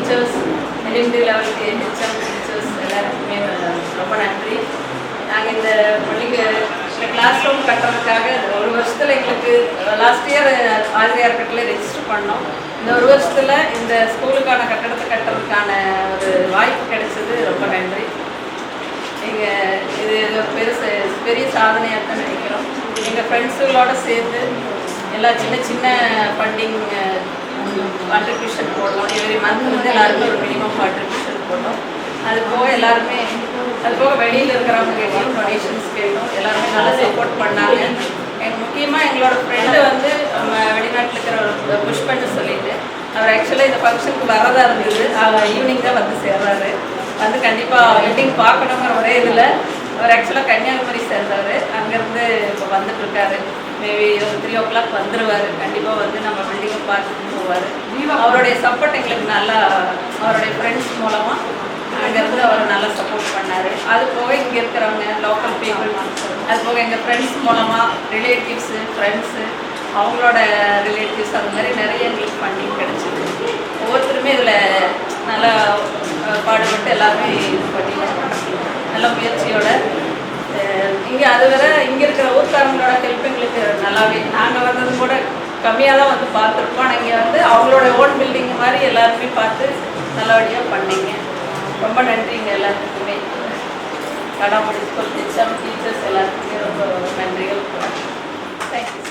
டீச்சர்ஸ், எலிமெண்ட்ரி லெவலுக்கு ஹெச்எம் டீச்சர்ஸ் எல்லாருக்குமே ரொம்ப நன்றி. நாங்கள் இந்த பள்ளிக்கு இந்த கிளாஸ் ரூம் கட்டுறதுக்காக ஒரு வருஷத்தில் எங்களுக்கு லாஸ்ட் இயர் ஆசிரியர் கட்டில் ரெஜிஸ்டர் பண்ணோம். இந்த ஒரு வருஷத்தில் இந்த ஸ்கூலுக்கான கட்டடத்தை கட்டுறதுக்கான ஒரு வாய்ப்பு கிடைச்சது. ரொம்ப நன்றி. எங்கள் இது பெரிய சாதனையாக தான் நினைக்கிறோம். எங்கள் ஃப்ரெண்ட்ஸுகளோடு சேர்ந்து எல்லா சின்ன சின்ன ஃபண்டிங் கான்ட்ரிபியூஷன் போடணும். எவ்ரி மந்த் வந்து எல்லாருமே ஒரு மினிமம் கான்ட்ரிபியூஷன் போடணும். அது போக எல்லாருமே அது போக வெளியில் இருக்கிறவங்க கேட்கணும், டொனேஷன்ஸ் கேட்கணும். எல்லாருமே நல்லா சப்போர்ட் பண்ணாங்க. முக்கியமாக எங்களோட ஃப்ரெண்டு வந்து நம்ம வெளிநாட்டில் இருக்கிற ஒரு புஷ்பன்னு சொல்லிட்டு அவர் ஆக்சுவலாக இந்த ஃபங்க்ஷனுக்கு வரதா இருந்தது. ஈவினிங் தான் வந்து சேர்றாரு. வந்து கண்டிப்பாக வெட்டிங் பார்க்கணுங்கிற ஒரே இதில் அவர் ஆக்சுவலாக கன்னியாகுமரி சேர்ந்தார். அங்கேருந்து இப்போ வந்துட்டுருக்காரு. மேபி ஒரு 3 o'clock வந்துடுவார். கண்டிப்பாக வந்து நம்ம பில்டிங்கை பார்த்துட்டு போவார். அவருடைய சப்போர்ட் எங்களுக்கு நல்லா, அவருடைய ஃப்ரெண்ட்ஸ் மூலமாக அங்கேருந்து அவர் நல்லா சப்போர்ட் பண்ணார். அது போக இங்கே இருக்கிறவங்க லோக்கல் பீப்புள், அது போக எங்கள் ஃப்ரெண்ட்ஸ் மூலமாக ரிலேட்டிவ்ஸு, ஃப்ரெண்ட்ஸு, அவங்களோட ரிலேட்டிவ்ஸ், அந்த மாதிரி நிறைய எங்களுக்கு ஃபண்டிங் கிடச்சிது. ஒவ்வொருத்தருமே இதில் நல்லா பாடுபட்டு எல்லாருமே இது பண்ணி நல்ல முயற்சியோட இங்கே அது வேற இங்கே இருக்கிற ஊர்க்காரங்களோட ஹெல்ப் எங்களுக்கு நல்லாவே, நாங்கள் வந்தது கூட கம்மியாக தான் வந்து பார்த்துருப்போம். ஆனால் இங்கே வந்து அவங்களோட ஓன் பில்டிங் மாதிரி எல்லாருமே பார்த்து நல்லபடியாக பண்ணீங்க. ரொம்ப நன்றிங்க எல்லாத்துக்குமே. கடாமடி ஸ்கூல் ஹெச்எம் டீச்சர்ஸ் எல்லாத்துக்குமே ரொம்ப நன்றிகள். தேங்க்யூ.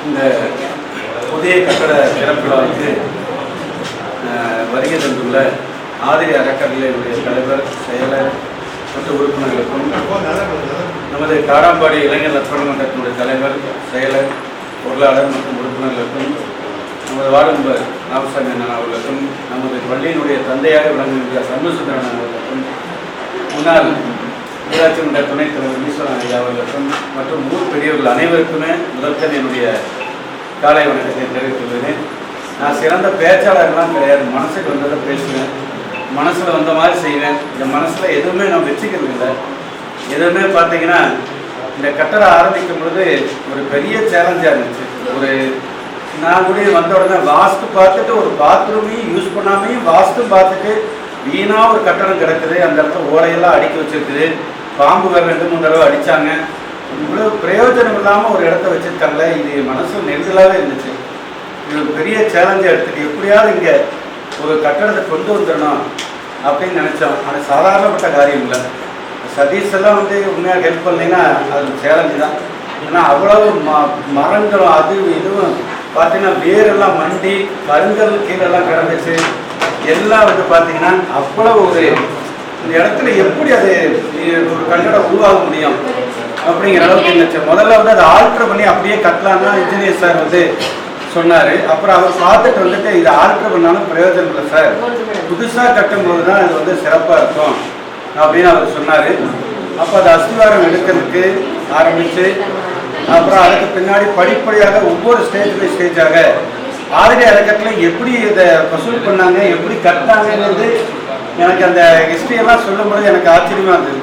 இந்த புதிய கட்டட திறப்பு விழாவுக்கு வருகை தந்துள்ள ஆதிரி அறக்கட்டளையுடைய தலைவர், செயலர் மற்றும் உறுப்பினர்களுக்கும், நமது காராம்பாடி இளைஞர் நற்பணி மன்றத்தினுடைய தலைவர், செயலர், பொருளாளர் மற்றும் உறுப்பினர்களுக்கும், நமது வார்டு மெம்பர் ராமசாமி அண்ணன் அவர்களுக்கும், நமது பள்ளியினுடைய தந்தையாக விளங்குகின்ற சண்முகசுந்தரன் அவர்களுக்கும், முன்னாள் ஊராட்சி மன்ற துணைத் தலைவர் ஈஸ்வரன் ஐயா அவர்களுக்கும் மற்றும் ஊர் பெரியவர்கள் அனைவருக்குமே முதற்கன் என்னுடைய காலை வணக்கத்தை தெரிவித்துள்ளேன். நான் சிறந்த பேச்சாளர்லாம் கிடையாது. மனசுக்கு வந்ததை பேசுவேன், மனசில் வந்த மாதிரி செய்வேன். இந்த மனசில் எதுவுமே நான் வச்சுக்கிறது இல்லை. எதுவுமே பார்த்தீங்கன்னா இந்த கட்டடம் ஆரம்பிக்கும் பொழுது ஒரு பெரிய சேலஞ்சாக இருந்துச்சு. நான் கூட வந்த உடனே வாஸ்து பார்த்துட்டு ஒரு பாத்ரூமையும் யூஸ் பண்ணாமையும் வாஸ்து பார்த்துட்டு வீணாக ஒரு கட்டடம் கிடக்குது. அந்த இடத்துல ஓலையெல்லாம் அடுக்கி வச்சுருக்குது. பாம்பு வேறு 2-3 தடவை அடித்தாங்க. இவ்வளோ பிரயோஜனம் இல்லாமல் ஒரு இடத்த வச்சுருக்காங்களே, இது மனசு நெருடலாகவே இருந்துச்சு. இது பெரிய சேலஞ்சாக எடுத்துட்டு எப்படியாவது இங்கே ஒரு கட்டடத்தை கொண்டு வந்துடணும் அப்படின்னு நினச்சோம். ஆனால் சாதாரணப்பட்ட காரியம் இல்லை. சதீஷ் எல்லாம் வந்து உண்மையாக ஹெல்ப் பண்ணலைன்னா அது சேலஞ்சு தான். ஏன்னா அவ்வளவு மரங்களும் அது இதுவும் பார்த்தீங்கன்னா வேரெல்லாம் மண்டி கருங்கல் கீழெல்லாம் கிடந்துச்சு. எல்லாம் வந்து பார்த்தீங்கன்னா அவ்வளவு ஒரு இந்த இடத்துல எப்படி அது ஒரு கட்டடம் உருவாக முடியும் அப்படிங்கிற அளவுக்கு இருந்துச்சு. முதல்ல வந்து அதை ஆல்ட்ரு பண்ணி அப்படியே கட்டலான்னா இன்ஜினியர் சார் வந்து சொன்னார். அப்புறம் அவர் பார்த்துட்டு வந்துட்டு இதை ஆல்ட்ரு பண்ணாலும் பிரயோஜனம் இல்லை சார், புதுசாக கட்டும்போது தான் இது வந்து சிறப்பாக இருக்கும் அப்படின்னு அவர் சொன்னார். அப்போ அது அஸ்திவாரம் எடுக்கிறதுக்கு ஆரம்பித்து அப்புறம் அதுக்கு பின்னாடி படிப்படியாக ஒவ்வொரு ஸ்டேஜ் பை ஸ்டேஜாக ஆதிரி அறக்கட்டளை எப்படி இதை வசூல் பண்ணாங்க, எப்படி கட்டினாங்கிறது எனக்கு அந்த ஹிஸ்ட்ரியெல்லாம் சொல்லும்போது எனக்கு ஆச்சரியமாக இருந்தது.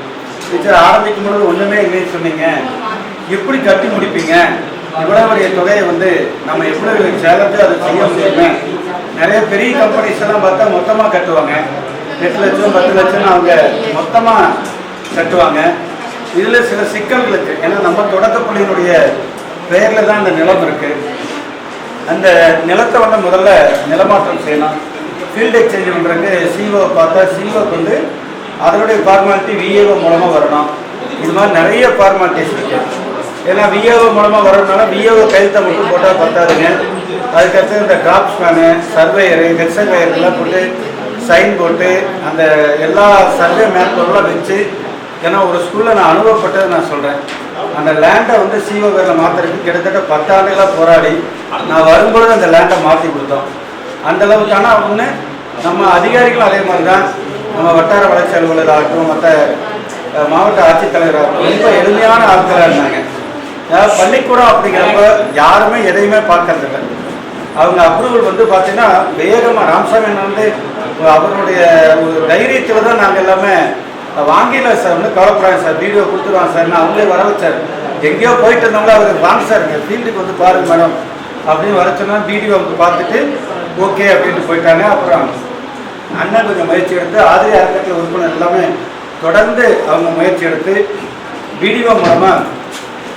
டீச்சர் ஆரம்பிக்கும் பொழுது ஒன்றுமே இல்லைன்னு சொன்னீங்க, எப்படி கட்டி முடிப்பீங்க, இவ்வளோ பெரிய தொகையை வந்து நம்ம எவ்வளோ சேலஞ்சு அதை செய்ய முடியுமே. நிறைய பெரிய கம்பெனிஸ் எல்லாம் பார்த்தா மொத்தமாக கட்டுவாங்க, 8 லட்சம் 10 லட்சம்னு அவங்க மொத்தமாக கட்டுவாங்க. இதில் சில சிக்கல்கள் இருக்குது. ஏன்னா நம்ம தொடக்கப்பள்ளியினுடைய பெயரில் தான் அந்த நிலம் இருக்குது. அந்த நிலத்தை வந்து முதல்ல நிலமாற்றம் செய்யலாம். ஃபீல்டு எக்ஸ்சேஞ்ச் பண்ணுறதுக்கு சிஓவை பார்த்தா சிஓக்கு வந்து அதனுடைய ஃபார்மாலிட்டி விஏஓ மூலமாக வரணும். இது மாதிரி நிறைய ஃபார்மாலிட்டிஸ் இருக்குது. ஏன்னா விஏஓ மூலமாக வரதுனால விஏஓ கையெழுத்தை மட்டும் போட்டால் பத்தாதுங்க. அதுக்கடுத்து இந்த டிராப்ஸ்மேனு, சர்வேயரு, ஹெட் சர்வேயருக்கெல்லாம் போட்டு சைன் போட்டு அந்த எல்லா சர்வே மேப்பெல்லாம் வச்சு, ஏன்னா ஒரு ஸ்கூலில் நான் அனுபவப்பட்டதை நான் சொல்கிறேன். அந்த லேண்டை வந்து சிஓ பேரில் மாற்றுறதுக்கு கிட்டத்தட்ட 10 ஆண்டுகளாக போராடி நான் வரும்பொழுது அந்த லேண்டை மாற்றி கொடுத்தோம். அந்தளவுக்கான ஒன்று நம்ம அதிகாரிகளும் அதே மாதிரி தான். நம்ம வட்டார வளர்ச்சி அலுவலராகட்டும், மற்ற மாவட்ட ஆட்சித்தலைவராகட்டும் ரொம்ப எளிமையான ஆட்களாக இருந்தாங்க. அதாவது பள்ளிக்கூடம் அப்படிங்கிறப்ப யாருமே எதையுமே பார்க்கறதில்லை. அவங்க அப்ரூவல் வந்து பார்த்தீங்கன்னா வேகமாக ராமசாமி வந்து அவருடைய ஒரு தைரியத்தில் தான் நாங்கள் எல்லாமே வாங்கிடலாம் சார், வந்து கவலைப்படாங்க சார், வீடியோ கொடுத்துருவாங்க சார்னு அவங்களே வர வச்சார். எங்கேயோ போயிட்டு இருந்தவங்களே அவர் வாங்க சார், எங்கள் ஃபீல்டுக்கு வந்து பாருங்க மேடம் அப்படின்னு வர சொன்னா பிடிஓ வந்து பார்த்துட்டு ஓகே அப்படின்ட்டு போயிட்டாங்க. அப்புறம் அண்ணன் கொஞ்சம் முயற்சி எடுத்து ஆதிரி அறக்கட்டளை உறுப்பினர் எல்லாமே தொடர்ந்து அவங்க முயற்சி எடுத்து பிடிஓ மூலமாக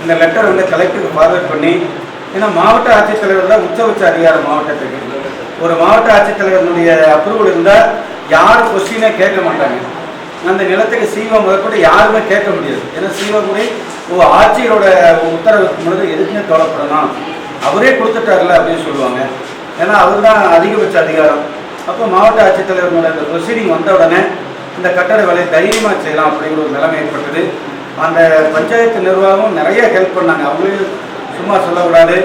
இந்த லெட்டர் வந்து கலெக்டருக்கு ஃபார்வர்ட் பண்ணி, ஏன்னா மாவட்ட ஆட்சித்தலைவர் தான் உச்சபட்ச அதிகாரம் மாவட்டத்துக்கு. ஒரு மாவட்ட ஆட்சித்தலைவருடைய அப்ரூவல் இருந்தால் யாரும் கொஸ்டினே கேட்க மாட்டாங்க. அந்த நிலத்துக்கு சீவா முதற்கொண்டு யாருமே கேட்க முடியாது. ஏன்னா சீவா முறை ஆட்சியரோட உத்தரவுக்கு முன்னாடி எதுக்குமே தொலைப்படணும், அவரே கொடுத்துட்டார்ல அப்படின்னு சொல்லுவாங்க. ஏன்னா அவர் தான் அதிகபட்ச அதிகாரம். அப்போ மாவட்ட ஆட்சித்தலைவர்களோட இந்த ப்ரொசீடிங் வந்த உடனே இந்த கட்டட வேலையை தைரியமாக செய்யலாம் அப்படிங்கிற ஒரு நிலைமை ஏற்பட்டது. அந்த பஞ்சாயத்து நிர்வாகம் நிறைய ஹெல்ப் பண்ணாங்க. அவங்களையும் சும்மா சொல்லக்கூடாது.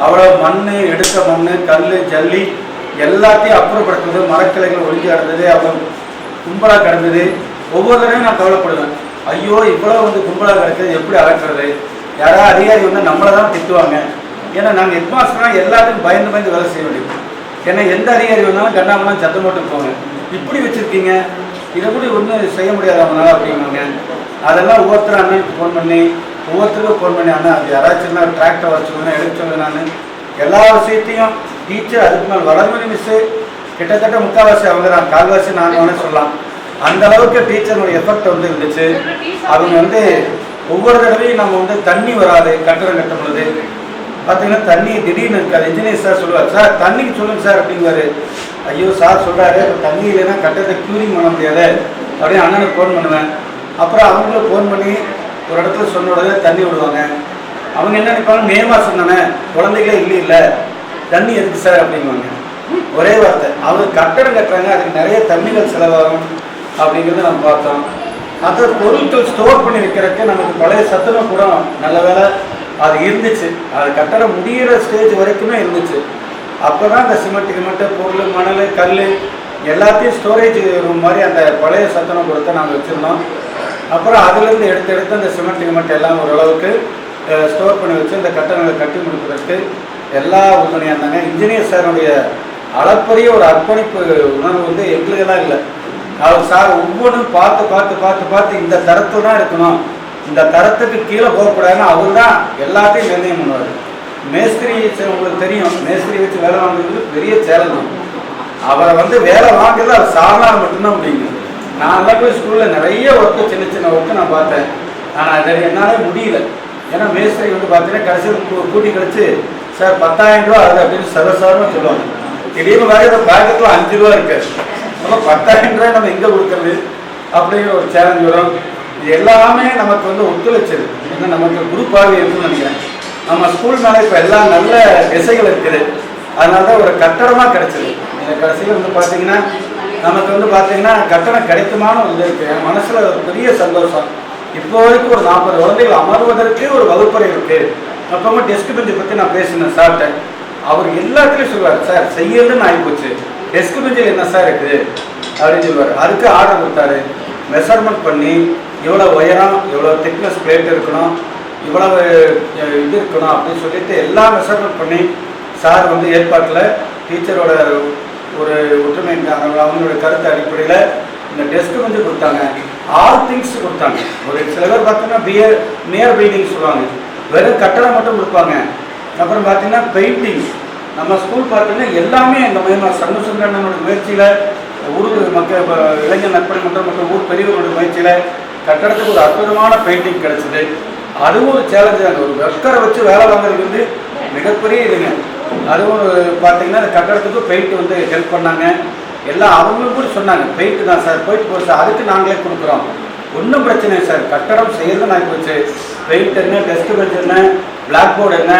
அவ்வளோ மண், எடுத்த மண், கல், ஜல்லி எல்லாத்தையும் அப்புறப்படுத்துறது, மரக்கிளைகள் ஒழிஞ்சு கிடந்தது, அவ்வளோ கும்பலாக கிடந்தது. ஒவ்வொரு தடவையும் நான் கவலைப்படுவேன், ஐயோ இவ்வளோ வந்து கும்பலாக கிடக்குது, எப்படி அகற்றுறது? யாராவது அதிகாரி வந்து நம்மளை தான் திட்டுவாங்க. ஏன்னா நாங்கள் ஹெட்மாஸ்டர்னால் எல்லாத்துக்கும் பயந்து பயந்து வேலை செய்ய வேண்டியது. ஏன்னா எந்த அதிகாரி வந்தாலும் கண்ணாமலாம் சத்தம் போட்டு போங்க, இப்படி வச்சுருக்கீங்க, இதை கூட ஒன்றும் செய்ய முடியாது அவங்களால அப்படிங்க. அதெல்லாம் ஒவ்வொருத்தரும் அண்ணனுக்கு ஃபோன் பண்ணி, ஒவ்வொருத்தருக்கும் ஃபோன் பண்ணி, அண்ணா அது யாராச்சும் டிராக்டர் வர சொல்லுங்க, எடுக்க சொல்லுங்க. நான் எல்லா விஷயத்தையும் டீச்சர், அதுக்கு மேலே வளர்மணி மிஸ்ஸு கிட்டத்தட்ட முக்கால்வாசி அவங்க தான், கால்வாசி நாங்கள் வேணால் சொல்லலாம். அந்த அளவுக்கு டீச்சருடைய எஃபெக்ட் வந்து இருந்துச்சு. அவங்க வந்து ஒவ்வொரு தடவையும் நம்ம வந்து தண்ணி வராது கட்டடம் கட்டும் பொழுது பார்த்தீங்கன்னா தண்ணி திடீர்னு இருக்காது. இன்ஜினியர் சார் சொல்லுவார், சார் தண்ணிக்கு சொல்லுங்கள் சார் அப்படிங்குவாரு. ஐயோ சார் சொல்கிறாரு, இப்போ தண்ணி இல்லைன்னா கட்டடத்தை க்யூரிங் பண்ண முடியாது அப்படின்னு அண்ணனுக்கு ஃபோன் பண்ணுவேன். அப்புறம் அவங்களும் ஃபோன் பண்ணி ஒரு இடத்துல சொன்ன உடனே தண்ணி விடுவாங்க. அவங்க என்ன நினைப்பாங்க, மே மாதம் தானே, குழந்தைகளே இல்லை தண்ணி எதுக்கு சார் அப்படிங்குவாங்க. ஒரே வார்த்தை, அவங்க கட்டடம் கட்டுறாங்க, அதுக்கு நிறைய தண்ணிகள் செலவாகும் அப்படிங்கிறத நம்ம பார்த்தோம். மற்ற பொருட்கள் ஸ்டோர் பண்ணி வைக்கிறதுக்கு நமக்கு பழைய சத்துணவு கூட நல்ல வேலை அது இருந்துச்சு. அது கட்டடம் முடிகிற ஸ்டேஜ் வரைக்குமே இருந்துச்சு. அப்போ தான் அந்த சிமெண்ட் பொருள், மணல், கல் எல்லாத்தையும் ஸ்டோரேஜ் ரூம் மாதிரி அந்த பழைய சத்துணவு கூடத்தை நாங்கள் வச்சுருந்தோம். அப்புறம் அதுலேருந்து எடுத்து அந்த சிமெண்ட் எல்லாம் ஓரளவுக்கு ஸ்டோர் பண்ணி வச்சு இந்த கட்டடங்களை கட்டி முடிப்பதற்கு எல்லா உறுதுணையாக இருந்தாங்க. இன்ஜினியர் சாருடைய அளப்பரிய ஒரு அர்ப்பணிப்பு உணர்வு வந்து எங்களுக்கெல்லாம் இல்லை. அவர் சார் ஒவ்வொன்றும் பார்த்து இந்த தரத்தில் தான் இருக்கணும், இந்த தரத்துக்கு கீழே போகக்கூடாதுன்னு அவர் தான் எல்லாத்தையும் நிர்ணயம் பண்ணுவார். மேஸ்திரி உங்களுக்கு தெரியும், மேஸ்திரி வச்சு வேலை வாங்குறது பெரிய சேலஞ்ச். அவரை வந்து வேலை வாங்குறது அவர் சார்னால் மட்டும்தான் முடியுங்க. நான் எல்லாம் போய் ஸ்கூலில் நிறைய ஒர்க்கு, சின்ன ஒர்க்கு நான் பார்த்தேன். ஆனால் அதை என்னால் முடியல. ஏன்னா மேஸ்திரி வந்து பார்த்தீங்கன்னா கடைசியில் கூட்டி கழிச்சு சார் 10,000 ரூபா ஆகுது அப்படின்னு சர்வசாரமாக சொல்லுவாங்க. திடீர்னு வேறு பேக்கெட்டில் 5 ரூபா இருக்கு, நம்ம 10,000 ரூபாய் நம்ம எங்கே கொடுக்குறது அப்படிங்கிற ஒரு சேலஞ்ச் வரும். இது எல்லாமே நமக்கு வந்து ஒத்துழைச்சது. ஏன்னா நமக்கு குரூப் பார்வை இருக்குன்னு நினைக்கிறேன். நம்ம ஸ்கூல் மேலே இப்போ எல்லாம் நல்ல திசைகள் இருக்குது. அதனால தான் ஒரு கட்டடமாக கிடைச்சது. இந்த கடைசியில் வந்து பார்த்தீங்கன்னா நமக்கு வந்து பார்த்தீங்கன்னா கட்டணம் கிடைக்குமான ஒரு இது இருக்குது. என் மனசில் ஒரு பெரிய சந்தோஷம். இப்போ வரைக்கும் ஒரு 40 குழந்தைகள் அமர்வதற்கு ஒரு வகுப்பறை இருக்குது. அப்போ டெஸ்க் பெஞ்சை பற்றி நான் பேசினேன் சார்கிட்ட. அவர் எல்லாத்துலேயும் சொல்லுவார், சார் செய்யறதுன்னு ஆகிப்போச்சு, டெஸ்க் பெஞ்சில் என்ன சார் இருக்குது அப்படின்னு சொல்லுவார். அதுக்கு ஆர்டர் கொடுத்தாரு. மெஷர்மெண்ட் பண்ணி இவ்வளோ உயரம், இவ்வளோ திக்னஸ் பிளேட் இருக்கணும், இவ்வளவு இது இருக்கணும் அப்படின்னு சொல்லிட்டு எல்லாம் மெஷர்மெண்ட் பண்ணி சார் வந்து ஏற்பாட்டில் டீச்சரோட ஒரு ஒற்றுமை அவங்களோட கருத்து அடிப்படையில் இந்த டெஸ்க் வந்து கொடுத்தாங்க. ஆல் திங்ஸ் கொடுத்தாங்க. ஒரு சில பேர் பார்த்தீங்கன்னா நியர் பில்டிங் சொல்லுவாங்க, வெறும் கட்டடம் மட்டும் கொடுப்பாங்க. அப்புறம் பார்த்தீங்கன்னா பெயிண்டிங். நம்ம ஸ்கூல் பார்த்தீங்கன்னா எல்லாமே இந்த மாதிரி சண்முகசுந்தரனோட முயற்சியில், ஊர் மக்கள் இளைஞர் நற்பணி மன்றம் மற்றும் ஊர் பெரியவர்களோட முயற்சியில் கட்டடத்துக்கு ஒரு அற்புதமான பெயிண்டிங் கிடச்சிது. அதுவும் ஒரு சேலஞ்சு தாங்க. ஒரு ஒர்க்கரை வச்சு வேலை வாங்குறது வந்து மிகப்பெரிய இதுங்க. அதுவும் பார்த்தீங்கன்னா அந்த கட்டடத்துக்கு பெயிண்ட் வந்து ஹெல்ப் பண்ணாங்க. எல்லாம் அவங்களும் கூட சொன்னாங்க, பெயிண்ட் தான் சார், போயிட்டு போய் சார், அதுக்கு நாங்களே கொடுக்குறோம், ஒன்றும் பிரச்சனை இல்லை சார், கட்டடம் செய்யறது நான் போச்சு, பெயிண்ட் என்ன, டெஸ்ட் பெஞ்ச் என்ன, பிளாக் போர்டு என்ன,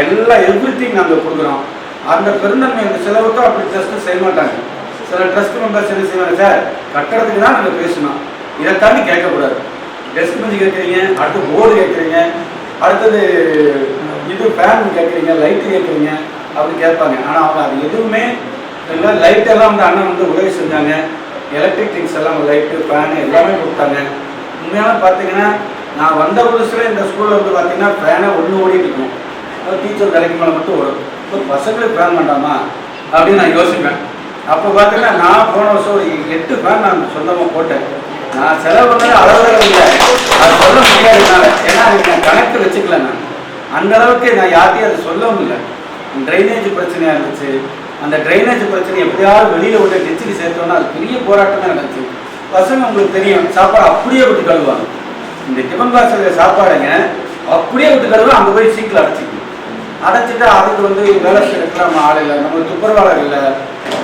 எல்லாம் எவ்ரிதிங் நாங்கள் கொடுக்குறோம். அந்த பெருந்தன்மை அந்த செலவுக்கும் அப்படி ட்ரஸ்ட்டு செய்ய மாட்டாங்க. சில ட்ரஸ்ட் மெம்பர்ஸ் என்ன செய்வாங்க, சார் கட்டடத்துக்கு தான் நாங்கள் பேசணும், இதை தாண்டி கேட்கக்கூடாது. டெஸ்க் பெஞ்சு கேட்குறீங்க, அடுத்து போர்டு கேட்குறீங்க, அடுத்தது இது ஃபேன் கேட்குறீங்க, லைட்டு கேட்குறீங்க அப்படி கேட்பாங்க. ஆனால் அவங்க அது எதுவுமே இல்லை. லைட்டெல்லாம் வந்து அண்ணன் வந்து உதவி செஞ்சாங்க. எலக்ட்ரிக் திங்ஸ் எல்லாம் லைட்டு, ஃபேனு எல்லாமே கொடுத்தாங்க. உண்மையான பார்த்தீங்கன்னா நான் வந்த புதுசில் இந்த ஸ்கூலில் வந்து பார்த்தீங்கன்னா ஃபேனை ஒன்று ஓடிட்டு இருக்கும். டீச்சர் வேலைக்கு மேலே மட்டும் வரும். இப்போ பசங்களுக்கு ஃபேன் வேண்டாமா அப்படின்னு நான் யோசிப்பேன். அப்போ பார்த்தீங்கன்னா நான் போன வருஷம் ஒரு 8 ஃபேன் நான் சொந்தமாக போட்டேன். நான் செலவு பண்ணது அளவுகள் இல்லை, அது சொல்ல முடியாதுனால. ஏன்னா அதுக்கு நான் கணக்கு வச்சுக்கல. நான் அந்த அளவுக்கு நான் யார்ட்டையும் அதை சொல்லவும் இல்லை. ட்ரைனேஜ் பிரச்சனையாக இருந்துச்சு. அந்த ட்ரைனேஜ் பிரச்சனை எப்படியாவது வெளியில் விட்டு டிச்சுக்கு சேர்த்தோன்னா அது பெரிய போராட்டம் தான் நடந்துச்சு. பசங்க உங்களுக்கு தெரியும் சாப்பாடு அப்படியே விட்டு கழுவாங்க. இந்த டிஃபன் பாக்ஸில் சாப்பாடுங்க அப்படியே விட்டு கழுவ அங்கே போய் சீக்கிரம் அடைச்சிட்டு அதுக்கு வேலை செய்யறதுக்கு நம்ம ஆள் இல்லை, நம்ம துப்புரவாளர் இல்லை,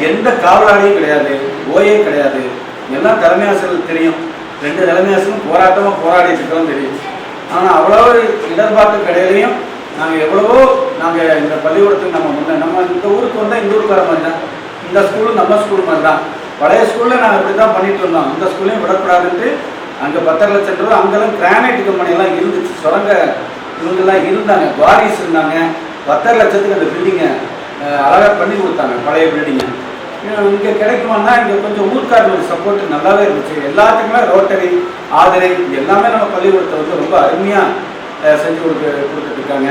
எந்த காவலாளியும் கிடையாது, ஓயே கிடையாது. எல்லாம் தலைமை ஆசிரியர்கள் தெரியும். 2 தலைமை ஆசிரியரும் போராட்டமாக போராடிட்டு இருக்கோம் தெரியும். ஆனால் அவ்வளோ இடர்பாட்டு கடையிலையும் நாங்கள் எவ்வளவோ நாங்கள் இந்த பள்ளிக்கூடத்துக்கு நம்ம இந்த ஊருக்கு வந்தால் இந்த ஊருக்கு வர மாதிரி தான். இந்த ஸ்கூலும் நம்ம ஸ்கூல் மாதிரி தான். பழைய ஸ்கூலில் நாங்கள் இப்படி தான் பண்ணிட்டு இருந்தோம். இந்த ஸ்கூல்லையும் விடக்கூடாதுன்ட்டு அங்கே 10.5 லட்சம் ரூபா அங்கெல்லாம் கிரானைட் கம்பெனியெல்லாம் இருந்துச்சு, சுரங்க இவங்கெல்லாம் இருந்தாங்க, குவாரிஸ் இருந்தாங்க. 10.5 லட்சத்துக்கு அந்த பில்டிங்கை அழகாக பண்ணி கொடுத்தாங்க, பழைய பில்டிங்கை. இங்கே கிடைக்குமான்னா இங்கே கொஞ்சம் ஊர்க்காரங்களுக்கு சப்போர்ட் நல்லாவே இருந்துச்சு. எல்லாத்துக்குமே ரோட்டரி ஆதரை எல்லாமே நம்ம பள்ளிக்கூடத்தை ரொம்ப அருமையாக செஞ்சு கொடுத்துட்டு இருக்காங்க.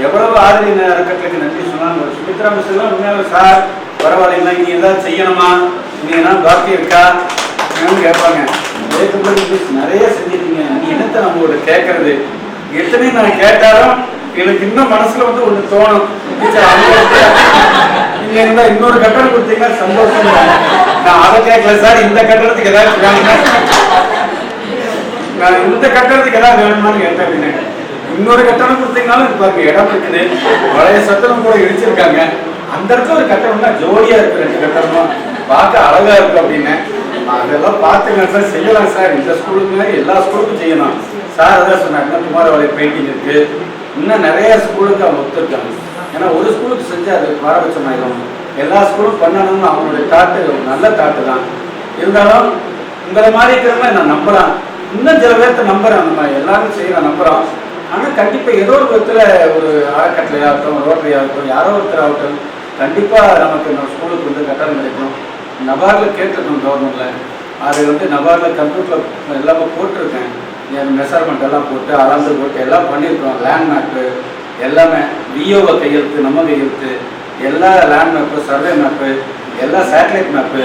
எவ்வளவு ஆதரி அறக்கட்டளைக்கு நன்றி சொன்னாலும் சுமித்ரா மிஸ் எல்லாம் உண்மையாக சார் பரவாயில்லைங்களா, இனி ஏதாவது செய்யணுமா, இனி ஏதாவது பாக்கி இருக்கா கேட்பாங்க. நிறைய செஞ்சிருக்கீங்க, நீ என்னத்தை நம்மளோட கேட்கறது, எத்தனை நான் கேட்டாலும் எனக்கு இன்னும் மனசுல ஒன்று தோணும், நீங்க இருந்தா இன்னொரு கட்டணம் கொடுத்தீங்கன்னா சந்தோஷம். நான் அதை கேட்கல சார், இந்த கட்டணத்துக்கு ஏதாவது நான் இந்த கட்டணத்துக்கு ஏதாவது வேணுமான்னு கேட்டேன் அப்படின்னு. இன்னொரு கட்டணம் கொடுத்தீங்கன்னாலும் பாருங்க இடம் இருக்குது, பழைய சட்டணம் கூட இடிச்சிருக்காங்க, அந்த இடத்துல ஒரு கட்டணம்னா ஜோடியா இருக்கு, 2 கட்டணமும் பார்க்க அழகா இருக்கு அப்படின்னு. அதெல்லாம் பார்த்துங்க சார், செய்யலாம் சார், இந்த ஸ்கூலுக்கு எல்லா ஸ்கூலுக்கும் செய்யணும் சார். அதான் சொன்னாங்க குமாரவாளி பெயிண்டிங் இருக்கு, இன்னும் நிறைய ஸ்கூலுக்கு அவங்க ஒத்துருக்காங்க. ஏன்னா ஒரு ஸ்கூலுக்கு செஞ்சு அது பாரபட்சமாயிடும், எல்லா ஸ்கூலும் பண்ணணும்னு அவங்களுடைய தாட்டு நல்ல தாட்டு தான். இருந்தாலும் உங்களை மாதிரி இருக்கிறவங்க நான் நம்புறேன், இன்னும் சில பேர்த்த நம்புறேன், நம்ம எல்லாரும் செய்யலாம் நம்புறோம். ஆனால் கண்டிப்பாக ஏதோ ஒரு விதத்தில் ஒரு அறக்கட்டளையாகட்டும், ரோட்டரி ஆகட்டும், யாரோ ஒருத்தர் ஆகட்டும், கண்டிப்பாக நமக்கு நம்ம ஸ்கூலுக்கு கட்டணம் கிடைக்கும். நபார்டில் கேட்டிருக்கோம் கவர்மெண்ட்டில், அது நபார்டில் கம்ப்யூட்டரில் எல்லாமே போட்டிருக்கேன், மெஷர்மெண்ட் எல்லாம் போட்டு அளந்து போட்டு எல்லாம் பண்ணியிருக்கோம். லேண்ட் மேப்பு எல்லாமே விஓவை கையெழுத்து, நம்ம கையெழுத்து, எல்லா லேண்ட் மேப்பு, சர்வே மேப்பு, எல்லா சேட்டலைட் மேப்பு,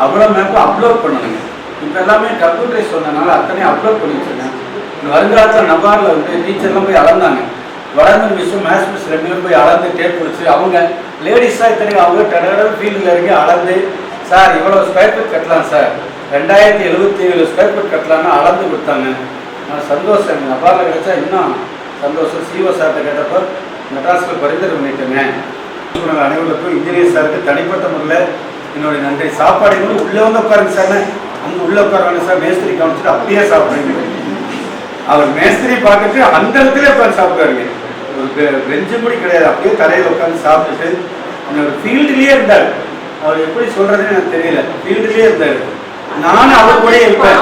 அவ்வளோ மேப்பு அப்லோட் பண்ணணுங்க. இப்போ எல்லாமே கம்ப்யூட்டரைஸ் சொன்னதுனால அத்தனையும் அப்லோட் பண்ணி வச்சுருக்கேன். இந்த வருங்காலத்தில் நபாரில் டீச்சர்லாம் போய் அளந்தாங்க, வடமன் மிஸ்ஸும் மேத்ஸ் மிஸ் 2 பேரும் போய் அளந்து டேப் பிடிச்சி அவங்க லேடிஸாக இத்தனையும் அவங்க டெடர் ஃபீல்டில் இறங்கி அளந்து சார் இவ்வளோ ஸ்கொயர் ஃபீட் கட்டலாம் சார், 2077 ஸ்கொயர் ஃபீட் கட்டலான்னு அளந்து கொடுத்தாங்க. சந்தோஷம், நபாரில் கிடைச்சா இன்னும் சந்தோஷம். சிஓ சார்கிட்ட கேட்டப்போ மெட்ராஸில் பரிந்துரை பண்ணிட்டேங்க. அனைவருக்கும் இன்ஜினியர் சாருக்கு தனிப்பட்ட முறையில் என்னுடைய நன்றி. சாப்பாடு உள்ளே உட்காருங்க சார், அங்கே உள்ளே உட்காருவாங்க சார், மேஸ்திரி கவனிச்சுட்டு அப்படியே சாப்பிடுங்க. அவர் மேஸ்திரி பார்த்துட்டு அந்த இடத்துல உட்காந்து சாப்பிடுவாருங்க, ஒரு பெஞ்சு கூட கிடையாது, அப்படியே தரையில் உட்காந்து சாப்பிட்டுட்டு ஒரு ஃபீல்டுலேயே இருந்தார். அவர் எப்படி சொல்றதுன்னு எனக்கு தெரியல, ஃபீல்டுலேயே இருந்தார். நானும் அவர் கூட இருப்பேன்.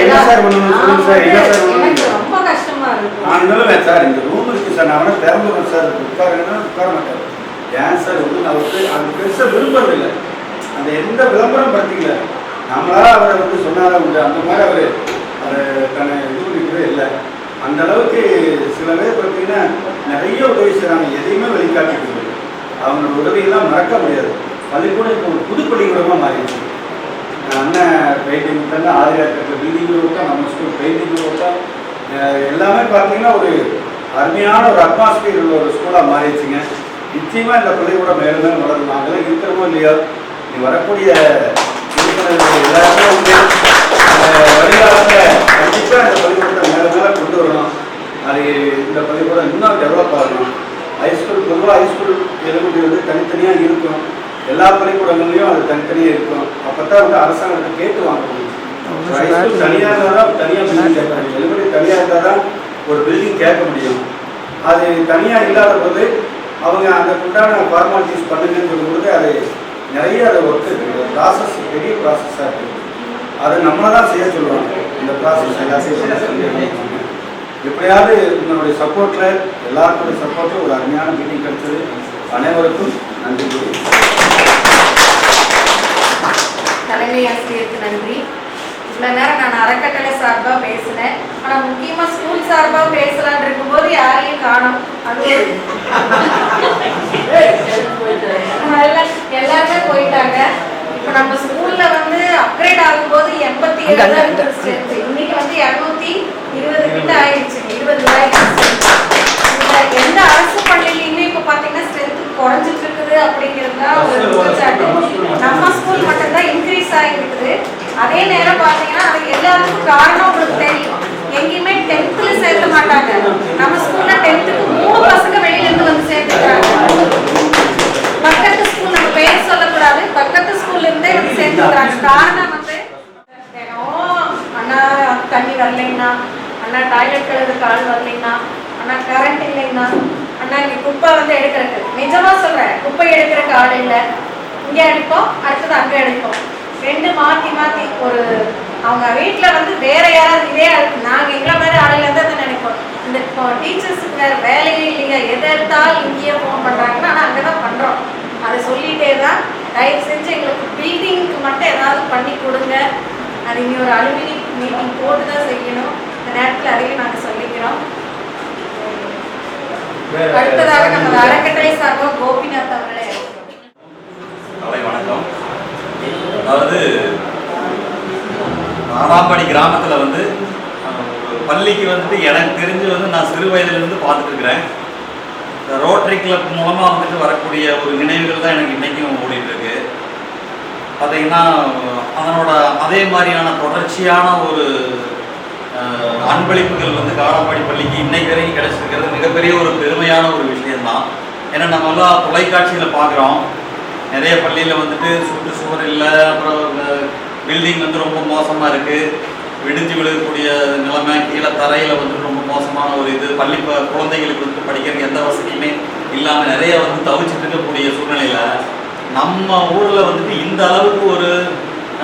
என்ன சார் பண்ணணும் சொல்லுங்க சார், என்ன சார் பண்ணணும். நான் சொல்லுவேன் சார் இந்த ரூம் இருக்கு சார், நான் வேணா திறந்துடுவேன் சார், உட்காருங்கன்னா உட்கார மாட்டார். ஏன் சார் அவருக்கு அது பெருசாக விரும்புறதில்லை, அந்த எந்த விளம்பரம் படுத்திக்கல, நம்மளா அவரை சொன்னாலும் உண்டு, அந்த மாதிரி அவர் அதை தன்னை இது பண்ணிக்கவே இல்லை. அந்த அளவுக்கு சில பேர் பார்த்தீங்கன்னா நிறைய உதவி செய்கிறாங்க, எதையுமே வெளிக்காட்டிட்டு அவங்களோட உதவியெல்லாம் மறக்க முடியாது. பள்ளிக்கூடம் இப்போ ஒரு புது பள்ளிக்கூடமாக மாறிடுச்சு. அண்ணன் பெயிண்டிங் விட்டாங்க, ஆதிராத்திர பில்டிங் விட்டா, நம்ம ஸ்கூல் பெயிண்டிங் விட்டா, எல்லாமே பார்த்தீங்கன்னா ஒரு அருமையான ஒரு அட்மாஸ்பியர் உள்ள ஒரு ஸ்கூலாக மாறிடுச்சுங்க. நிச்சயமாக இந்த பள்ளிக்கூடம் மேலும் மேலும் வளரும். நாங்களாம் இருக்கிறோமோ இல்லையோ, நீ வரக்கூடிய எல்லாருமே வருங்காலத்தில் கண்டிப்பாக இந்த பள்ளிக்கூடத்தை மேலே மேலே கொண்டு வரணும். அது இந்த பள்ளிக்கூடம் இன்னும் டெவலப் ஆகணும். ஹைஸ்கூல் பொதுவாக ஹைஸ்கூல் எழுதுறது தனித்தனியாக இருக்கும், எல்லா பள்ளிக்கூடங்கள்லையும் அது தனித்தனியாக இருக்கும். அப்போ தான் அரசாங்கத்தை கேட்டு வாங்க முடியும். ஹைஸ்கூல் தனியாக இருந்தால் தான் தனியாக பில்டிங் கேட்க முடியும், எழுபடி தனியாக இருந்தால் தான் ஒரு பில்டிங் கேட்க முடியும். அது தனியாக இல்லாத போது அவங்க அந்த உண்டான ஃபார்மாலிட்டிஸ் பண்ணுங்கன்னு சொல்லும்போது அது நிறைய அதை ஒர்க் இருக்குது, ப்ராசஸ் பெரிய ப்ராசஸாக இருக்குது. அதை நம்மளை தான் செய்ய சொல்லுவாங்க. இந்த ப்ராசஸ் எல்லாத்தையும் எப்படியாவது உங்களுடைய சப்போர்ட்டில், எல்லாருக்குடைய சப்போர்ட்டில் ஒரு அருமையான மீட்டிங் கிடைச்சது. அனைவருக்கும் நன்றி கூறி தலைமை ஆசிரியருக்கு நன்றி. இவ்வளோ நேரம் நான் அறக்கட்டளை சார்பாக பேசினேன், ஆனால் முக்கியமாக ஸ்கூல் சார்பாக பேசலான் இருக்கும்போது யாரையும் காணும். அது எல்லாருமே போயிட்டாங்க. இப்போ நம்ம ஸ்கூல்ல அப்கிரேட் ஆகும்போது 87 தான் இருக்கு ஸ்ட்ரென்த். இன்னைக்கு 220 கிட்ட ஆயிடுச்சு, 20 ஆயிடுச்சு. எந்த அரசு பள்ளியிலுமே இப்போ பார்த்தீங்கன்னா ஸ்ட்ரென்த் கழுவுறதுக்கு ஆள் வரலைன்னா, அண்ணா கரண்ட் இல்லைன்னா, அண்ணா இங்கே குப்பை வந்து எடுக்கிறதுக்கு, நிஜமா சொல்கிறேன், குப்பை எடுக்கிறதுக்கு ஆள் இல்லை, இங்கே அடிப்போம், அடுத்தது அங்கே அடிப்போம், ரெண்டு மாற்றி மாற்றி. ஒரு அவங்க வீட்டில் வந்து வேற யாராவது இதே நாங்கள் எங்களை மாதிரி ஆளுங்க தான் நினைப்போம். இந்த டீச்சர்ஸுக்கு வேறு வேலையே இல்லைங்க, எதை எடுத்தாலும் இங்கேயே ஃபோன் பண்ணுறாங்கன்னா, ஆனால் அங்கே தான் பண்ணுறோம். அதை சொல்லிகிட்டே தான், தயவு செஞ்சு எங்களுக்கு பில்டிங்க்கு மட்டும் ஏதாவது பண்ணி கொடுங்க. அது இங்கே ஒரு அலுமினி மீட்டிங் போட்டு தான் செய்யணும். இந்த நேரத்தில் அதையும் நாங்கள் சொல்லிக்கிறோம். அடுத்ததாக நம்ம அறக்கட்டளை சார்பாக கோபிநாத் அவர்களே. வணக்கம். அதாவது ஆறாம்படி கிராமத்தில் வந்து பள்ளிக்கு வந்துட்டு எனக்கு தெரிஞ்சு வந்து நான் சிறு வயதிலிருந்து பார்த்துட்டு இருக்கிறேன். ரோட்டரி கிளப் மூலமாக வந்துட்டு வரக்கூடிய ஒரு நினைவுகள் தான் எனக்கு இன்றைக்கும் ஓடிட்டு இருக்கு. பார்த்தீங்கன்னா அதனோட அதே மாதிரியான தொடர்ச்சியான ஒரு அன்பளிப்புகள் வந்து காடாம்பாடி பள்ளிக்கு இன்னைக்கு வரைக்கும் கிடைச்சிருக்கிறது மிகப்பெரிய ஒரு பெருமையான ஒரு விஷயம்தான். ஏன்னா நம்ம எல்லாம் தொலைக்காட்சியில் பார்க்குறோம், நிறைய பள்ளியில் வந்துட்டு சுற்றுச்சுவர் இல்லை, அப்புறம் பில்டிங் வந்து ரொம்ப மோசமாக இருக்குது, விடிஞ்சு விழுகக்கூடிய நிலைமை, கீழே தரையில் வந்து ரொம்ப மோசமான ஒரு இது, பள்ளி குழந்தைகளுக்கு வந்து படிக்கிறதுக்கு எந்த வசதியுமே இல்லாமல் நிறைய வந்து தவிச்சிட்டு இருக்கக்கூடிய சூழ்நிலையில் நம்ம ஊரில் வந்துட்டு இந்த அளவுக்கு ஒரு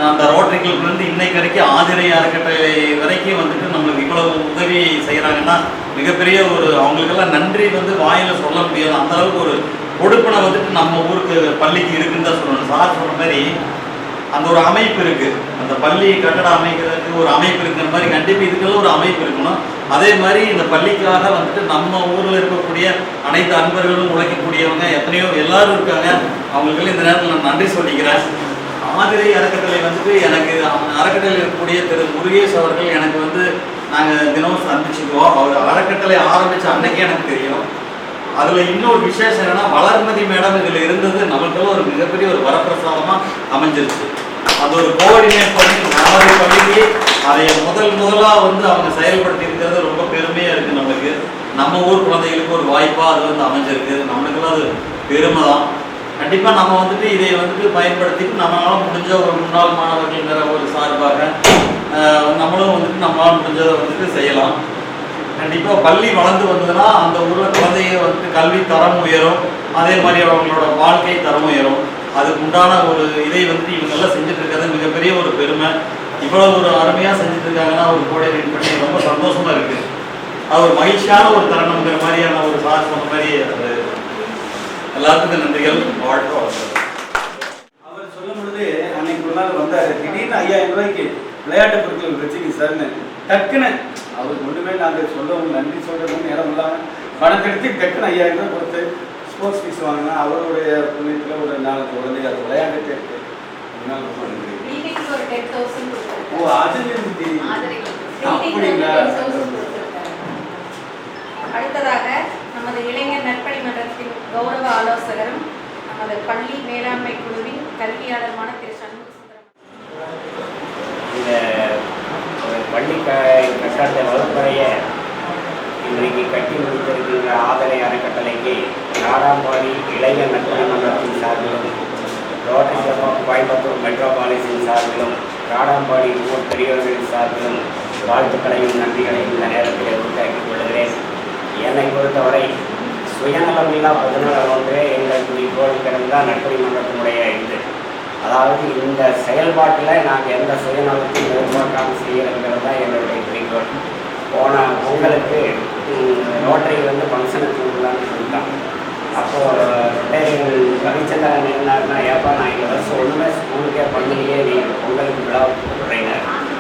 அந்த ரோட்டரி கிளப்லேருந்து இன்னைக்கு வரைக்கும் ஆதிரை அறக்கட்டளை வரைக்கும் வந்துட்டு நம்மளுக்கு இவ்வளவு உதவி செய்கிறாங்கன்னா மிகப்பெரிய ஒரு அவங்களுக்கெல்லாம் நன்றி வந்து வாயில் சொல்ல முடியாது. அந்தளவுக்கு ஒரு கொடுப்பனை வந்துட்டு நம்ம ஊருக்கு பள்ளிக்கு இருக்குன்னு தான் சொல்லணும். சார் சொன்ன மாதிரி அந்த ஒரு அமைப்பு இருக்குது, அந்த பள்ளி கட்டடம் அமைக்கிறதுக்கு ஒரு அமைப்பு இருக்கிற மாதிரி கண்டிப்பாக இதுக்கெல்லாம் ஒரு அமைப்பு இருக்கணும். அதே மாதிரி இந்த பள்ளிக்காக வந்துட்டு நம்ம ஊரில் இருக்கக்கூடிய அனைத்து அன்பர்களும் உழைக்கக்கூடியவங்க எத்தனையோ எல்லாரும் இருக்காங்க. அவங்களுக்கெல்லாம் இந்த நேரத்தில் நான் நன்றி சொல்லிக்கிறேன். ஆதிரை அறக்கட்டளை வந்துட்டு எனக்கு அறக்கட்டளை இருக்கக்கூடிய திரு முருகேஷ் அவர்கள் எனக்கு வந்து நாங்கள் தினமும் சந்திச்சுக்குவோம். அவர் அறக்கட்டளை ஆரம்பித்த அன்னைக்கே எனக்கு தெரியும். அதில் இன்னொரு விசேஷம் என்னன்னா, வளர்மதி மேடம் இதில் இருந்தது நம்மளுக்கெல்லாம் ஒரு மிகப்பெரிய ஒரு வரப்பிரசாதமாக அமைஞ்சிருச்சு. அது ஒரு கோஆர்டினேட் பண்ணி நமது பள்ளிக்கு அதை முதலாக வந்து அவங்க செயல்படுத்தி இருக்கிறது ரொம்ப பெருமையாக இருக்குது. நம்மளுக்கு நம்ம ஊர் குழந்தைகளுக்கு ஒரு வாய்ப்பாக அது வந்து அமைஞ்சிருக்கு. நம்மளுக்கெல்லாம் அது பெருமை தான். கண்டிப்பாக நம்ம வந்துட்டு இதை வந்துட்டு பயன்படுத்திட்டு நம்மளால் முடிஞ்ச ஒரு முன்னாள் மாணவர்கள்ங்கிற ஒரு சார்பாக நம்மளும் வந்துட்டு நம்மளால் முடிஞ்சதை வந்துட்டு செய்யலாம். கண்டிப்பாக பள்ளி வளர்ந்து வந்ததுன்னா அந்த ஊரில் குழந்தைங்க வந்துட்டு கல்வி தரம் உயரும், அதே மாதிரி அவங்களோட வாழ்க்கை தரம் உயரும். அதுக்கு உண்டான ஒரு இதை வந்துட்டு இவங்கெல்லாம் செஞ்சுட்டு இருக்கிறது மிகப்பெரிய ஒரு பெருமை. இவ்வளோ ஒரு அருமையாக செஞ்சுட்டு இருக்காங்கன்னா ஒரு கோஆர்டினேட் பண்ணி ரொம்ப சந்தோஷமாக இருக்குது. அது ஒரு மகிழ்ச்சியான ஒரு தருணம்ங்கிற மாதிரியான ஒரு சார் சொன்ன மாதிரி அது எல்லாத்துக்கும் நன்றிகள். வாழ்க்கை அவர் சொல்லும் பொழுது அன்னைக்கு ஒரு நாள் வந்தார், திடீர்னு 5000 ரூபாய்க்கு விளையாட்டு பொருட்கள் வச்சுங்க சார்னு டக்குன்னு அவருக்கு ஒன்றுமே நாங்கள் சொல்லவும் நன்றி சொல்கிறதுன்னு நேரம் இல்லாமல் பணத்தை எடுத்து டக்குன்னு 5000 ரூபாய் கொடுத்து ஸ்போர்ட்ஸ் ஃபீஸ் வாங்கினா அவருடைய புண்ணியத்தில் ஒரு 4 குழந்தை அது விளையாண்டுட்டு இருக்கு. ஓ அது அப்படிங்களா? அடுத்ததாக நமது இளைஞர் நற்பணி மன்றத்தின் கௌரவ ஆலோசகரும் நமது பள்ளி மேலாண்மை குழுவின் கல்வியாளருமான திரு சண்முக சுந்தரம். இந்த பள்ளி கட்டடத்தை வகுப்பறையை இன்றைக்கு கட்டி முடித்திருக்கின்ற ஆதரை அறக்கட்டளைக்கு நாடாம்பாடி இளைஞர் நற்பணி மன்றத்தின் சார்பிலும், ரோட்டரி கிளப் ஆஃப் கோயம்புத்தூர் மெட்ரோபாலிஸின் சார்பிலும், நாடாம்பாடி ஊர் பெரியவர்களின் சார்பிலும் வாழ்த்துக்களையும் நன்றிகளையும் இந்த நேரத்தில் உருவாக்கிக் கொள்கிறேன். என்னை பொறுத்தவரை சுயநலமில்லா பொதுநலம் ஒன்றே எங்கள் குறிக்கோள்கிறது தான் நற்பணி மன்றத்தினுடைய இது. அதாவது இந்த செயல்பாட்டில் நாங்கள் எந்த சுயநலத்தையும் எதிர்பார்க்காமல் செய்யறதுங்கிறது தான் எங்களுடைய குறிக்கோள். போன பொங்கலுக்கு ரோட்டரி வந்து ஃபங்க்ஷனுக்கு கொடுக்கலான்னு சொல்லிட்டான். அப்போது ரவிச்சந்திரன் என்னன்னா, ஏப்பா நான் இந்த வருஷம் ஒன்றுமே ஸ்கூலுக்கே பண்ணலையே, நீங்கள் பொங்கலுக்கு விழாவுக்கு கூப்பிட்றீங்க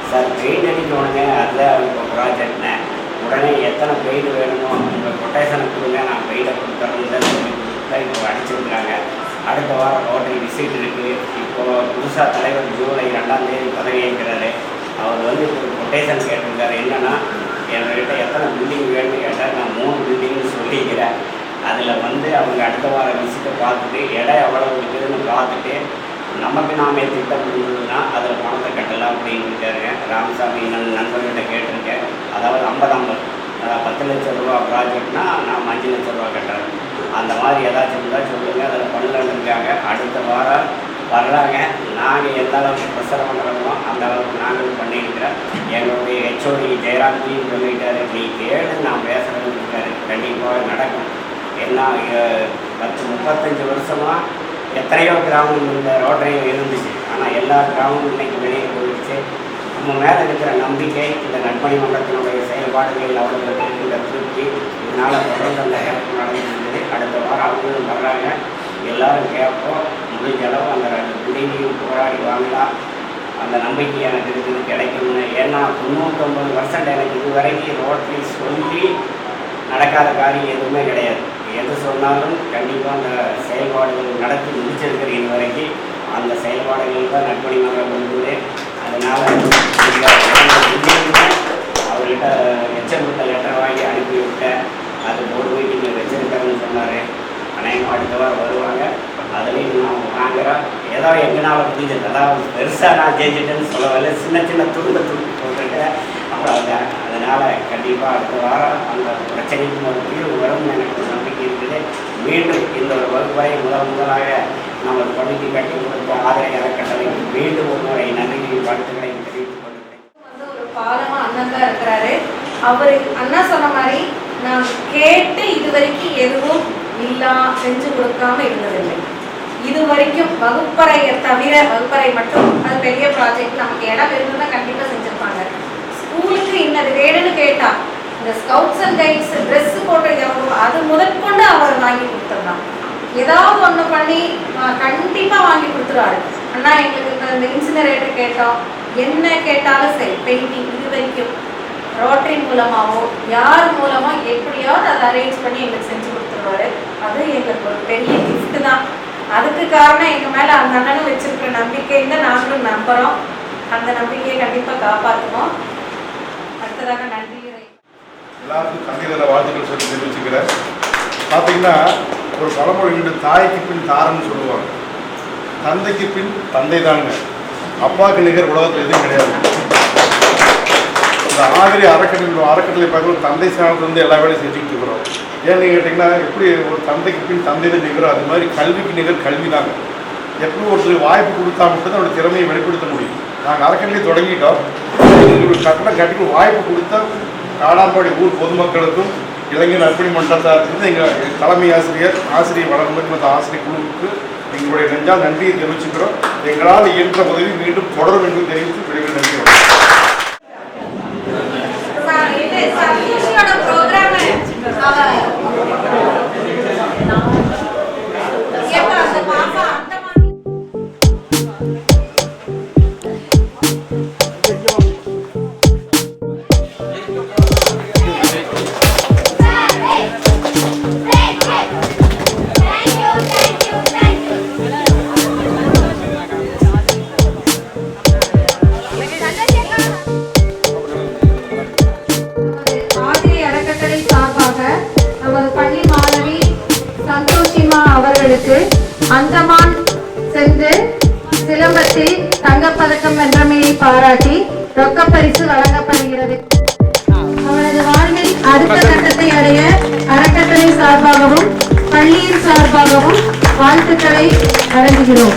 சார், பெயிண்ட் அடிக்கணுங்க, அதில் அவங்க ப்ராஜெக்ட்னேன். உடனே எத்தனை பெயிண்ட் வேணுமோ உங்கள் கொட்டேஷனை கொடுங்க, நான் பெயிண்டை கொடுத்துறேன்னு சொல்லி கொடுத்தா இப்போ அடிச்சிருக்காங்க. அடுத்த வாரம் ரோட்டரி விசிட் இருக்குது. இப்போது புதுசாக தலைவர் ஜூலை 2ஆம் தேதி பதவியேற்கிறாரு. அவர் வந்து இப்போ கொட்டேஷன் கேட்டிருக்காரு. என்னென்னா, என்கிட்ட எத்தனை பில்டிங் வேணும்னு கேட்டால் நான் 3 பில்டிங்னு சொல்லிக்கிறேன். அதில் வந்து அவங்க அடுத்த வாரம் விசிட்டை பார்த்துட்டு இடம் எவ்வளோ இருக்குதுன்னு பார்த்துட்டு நமக்கு நாமே திட்டம் இருந்ததுன்னா அதில் பணத்தை கட்டலாம் அப்படின்னு இருக்காருங்க. ராமசாமி நண்பர்கிட்ட கேட்டிருக்கேன். அதாவது 50-50, 10 லட்சம் ரூபா ப்ராஜெக்ட்னா நான் 5 லட்சம் ரூபா கட்டுறேன். அந்த மாதிரி ஏதாச்சும் இருந்தால் சொல்லுங்கள், அதில் பண்ணலான்னு இருக்காங்க. அடுத்த வாரம் வர்றாங்க. நாங்கள் எந்த அளவுக்கு பிரசரம் பண்ணுறோமோ அந்த அளவுக்கு நாங்களும் பண்ணியிருக்கிறோம். எங்களுடைய ஹெச்ஓடி ஜெயராம்ஜின்னு சொல்லிட்டாரு, நீ கேளு நான் பேசுகிறேன்னு இருக்காரு. கண்டிப்பாக நடக்கும். ஏன்னா 35 வருஷமாக எத்தனையோ கிராமம் இந்த ரோட்டரியும் இருந்துச்சு. ஆனால் எல்லா கிராமமும் இன்னைக்கு வெளியே போயிடுச்சு. நம்ம மேலே இருக்கிற நம்பிக்கை, இந்த நட்பணி மன்றத்தினுடைய செயல்பாடுகள் அவர்களுக்கு இருக்கின்ற திருப்தி, இதனால் தொடர்ந்து அந்த இறப்பு நடந்துருந்தது. அடுத்த வாரம் அவங்களும் வர்றாங்க. எல்லோரும் கேட்போம். முடிஞ்ச அளவு அந்த 2 பிள்ளைங்களையும் போராடி வாங்கலாம். அந்த நம்பிக்கை எனக்கு இருக்குது, கிடைக்கும்னு. ஏன்னா 99% எனக்கு இது வரைக்கும் ரோட்டரி சொல்லி நடக்காத காரியம் எதுவுமே கிடையாது. எது சொன்னாலும் கண்டிப்பாக அந்த செயல்பாடுகள் நடத்தி முடிச்சிருக்கிற இது வரைக்கும் அந்த செயல்பாடுகள் தான் நட்பணி மன்றம் இருந்தது. அதனால் அவர்கிட்ட எச்சரிக்கை லெட்டர் வாங்கி அனுப்பிவிட்டேன். அது போர்டு மீட்டிங்கில் வச்சிருக்காருன்னு சொன்னார். அநேகமாக அடுத்த வாரம் வருவாங்க. அதுலேயும் நான் வாங்குகிறேன். ஏதோ எங்களால் முடிஞ்சது, அதாவது பெருசாக நான் ஜெயிச்சிட்டேன்னு சொல்லவில்லை, சின்ன சின்ன துண்டு போட்டுருக்கேன். அவ்வளோதான். அதனால் கண்டிப்பாக அடுத்த வாரம் அந்த பிரச்சனைக்கு ஒரு தீர்வு வரும்னு எனக்கு நம்பிக்கை இருக்குது. மீண்டும் இந்த ஒரு வகுப்பறை முதலாக நம்ம பள்ளிக்கு கட்டி கொடுத்த ஆதரை அறக்கட்டளைக்கு மீண்டும் ஒரு முறை நன்றியை வாழ்த்துக்களை தெரிவித்துக் கொள்கிறேன். ஒரு பாலமா அண்ணன் தான் இருக்கிறாரு. அவர் அண்ணா சொன்ன மாதிரி நான் கேட்டு இது வரைக்கும் எதுவும் செஞ்சு கொடுக்காம இருந்ததில்லை. இது வரைக்கும் வகுப்பறையை தவிர, வகுப்பறை மட்டும் அது பெரிய ப்ராஜெக்ட், நமக்கு இடம் இருந்தா கண்டிப்பா செஞ்சிருப்பாங்க. ஸ்கூலுக்கு இன்னது வேணும்னு கேட்டா இந்த ஸ்கவுட்ஸ் அண்ட் கைட்ஸ் ட்ரெஸ் போட்டு அது முதற்கொண்டு அவர் வாங்கி கொடுத்துருந்தான். ஏதாவது ஒன்று பண்ணி கண்டிப்பா வாங்கி கொடுத்துருவாரு. அண்ணா எங்களுக்கு இந்த இன்சினரேட்டர் கேட்டோம், என்ன கேட்டாலும் சரி, பெயிண்டிங், இது வரைக்கும் ரோட்டரி மூலமாகவோ யார் மூலமாக எப்படியாவது அதை அரேஞ்ச் பண்ணி எங்களுக்கு செஞ்சு கொடுத்துருவாரு. அது எங்களுக்கு ஒரு பெரிய கிஃப்ட் தான். அதுக்கு காரணம் எங்கள் மேலே அந்த அண்ணனும் வச்சிருக்கிற நம்பிக்கைன்னு நாங்களும் நம்புகிறோம். அந்த நம்பிக்கையை கண்டிப்பாக காப்பாற்றுவோம். அடுத்ததாக நன்றி. எல்லாருக்கும் தந்தையில வாழ்த்துக்கள் சொல்லி தெரிவிச்சுக்கிறேன். பார்த்தீங்கன்னா ஒரு பழமொழி உண்டு, தாய்க்கு பின் தாரன்னு சொல்லுவாங்க. தந்தைக்கு பின் தந்தை தாங்க. அப்பாவுக்கு நிகர் உலகத்தில் எதுவும் கிடையாது. இந்த ஆதிரி அறக்கட்டளை பார்க்கும்போது தந்தை ஸ்தானத்துலேருந்து எல்லா வேலையும் செஞ்சுக்கிட்டு இருக்கிறோம். ஏன்னு கேட்டிங்கன்னா, எப்படி ஒரு தந்தைக்கு பின் தந்தை தான் நிகரும், அது மாதிரி கல்விக்கு நிகர் கல்வி தாங்க. எப்படி ஒருத்தர் வாய்ப்பு கொடுத்தா மட்டும்தான் அவருடைய திறமையை வெளிப்படுத்த முடியும். நாங்கள் அறக்கட்டளையை தொடங்கிட்டோம். ஒரு கட்டடம் கட்டி வாய்ப்பு கொடுத்தா காடாம்பாடி ஊர் பொதுமக்களுக்கும் இளைஞர் நற்பணி மன்றத்தாருக்கு எங்கள் தலைமை ஆசிரியர் வளர்மதி மற்ற ஆசிரியர் குழுவுக்கு எங்களுடைய நெஞ்சால் நன்றியை தெரிவிச்சுக்கிறோம். எங்களால் இயன்ற உதவி மீண்டும் தொடரும் என்று தெரிவித்து விரைவில் நன்றி. அந்தமான் சென்று சிலம்பத்தில் தங்கப்பதக்கம் வென்றமையை பாராட்டி ரொக்க பரிசு வழங்கப்படுகிறது. அவரது வாழ்வில் அடுத்த கட்டத்தை அடைய அறக்கட்டளை சார்பாகவும் பள்ளியின் சார்பாகவும் வாழ்த்துக்களை வழங்குகிறோம்.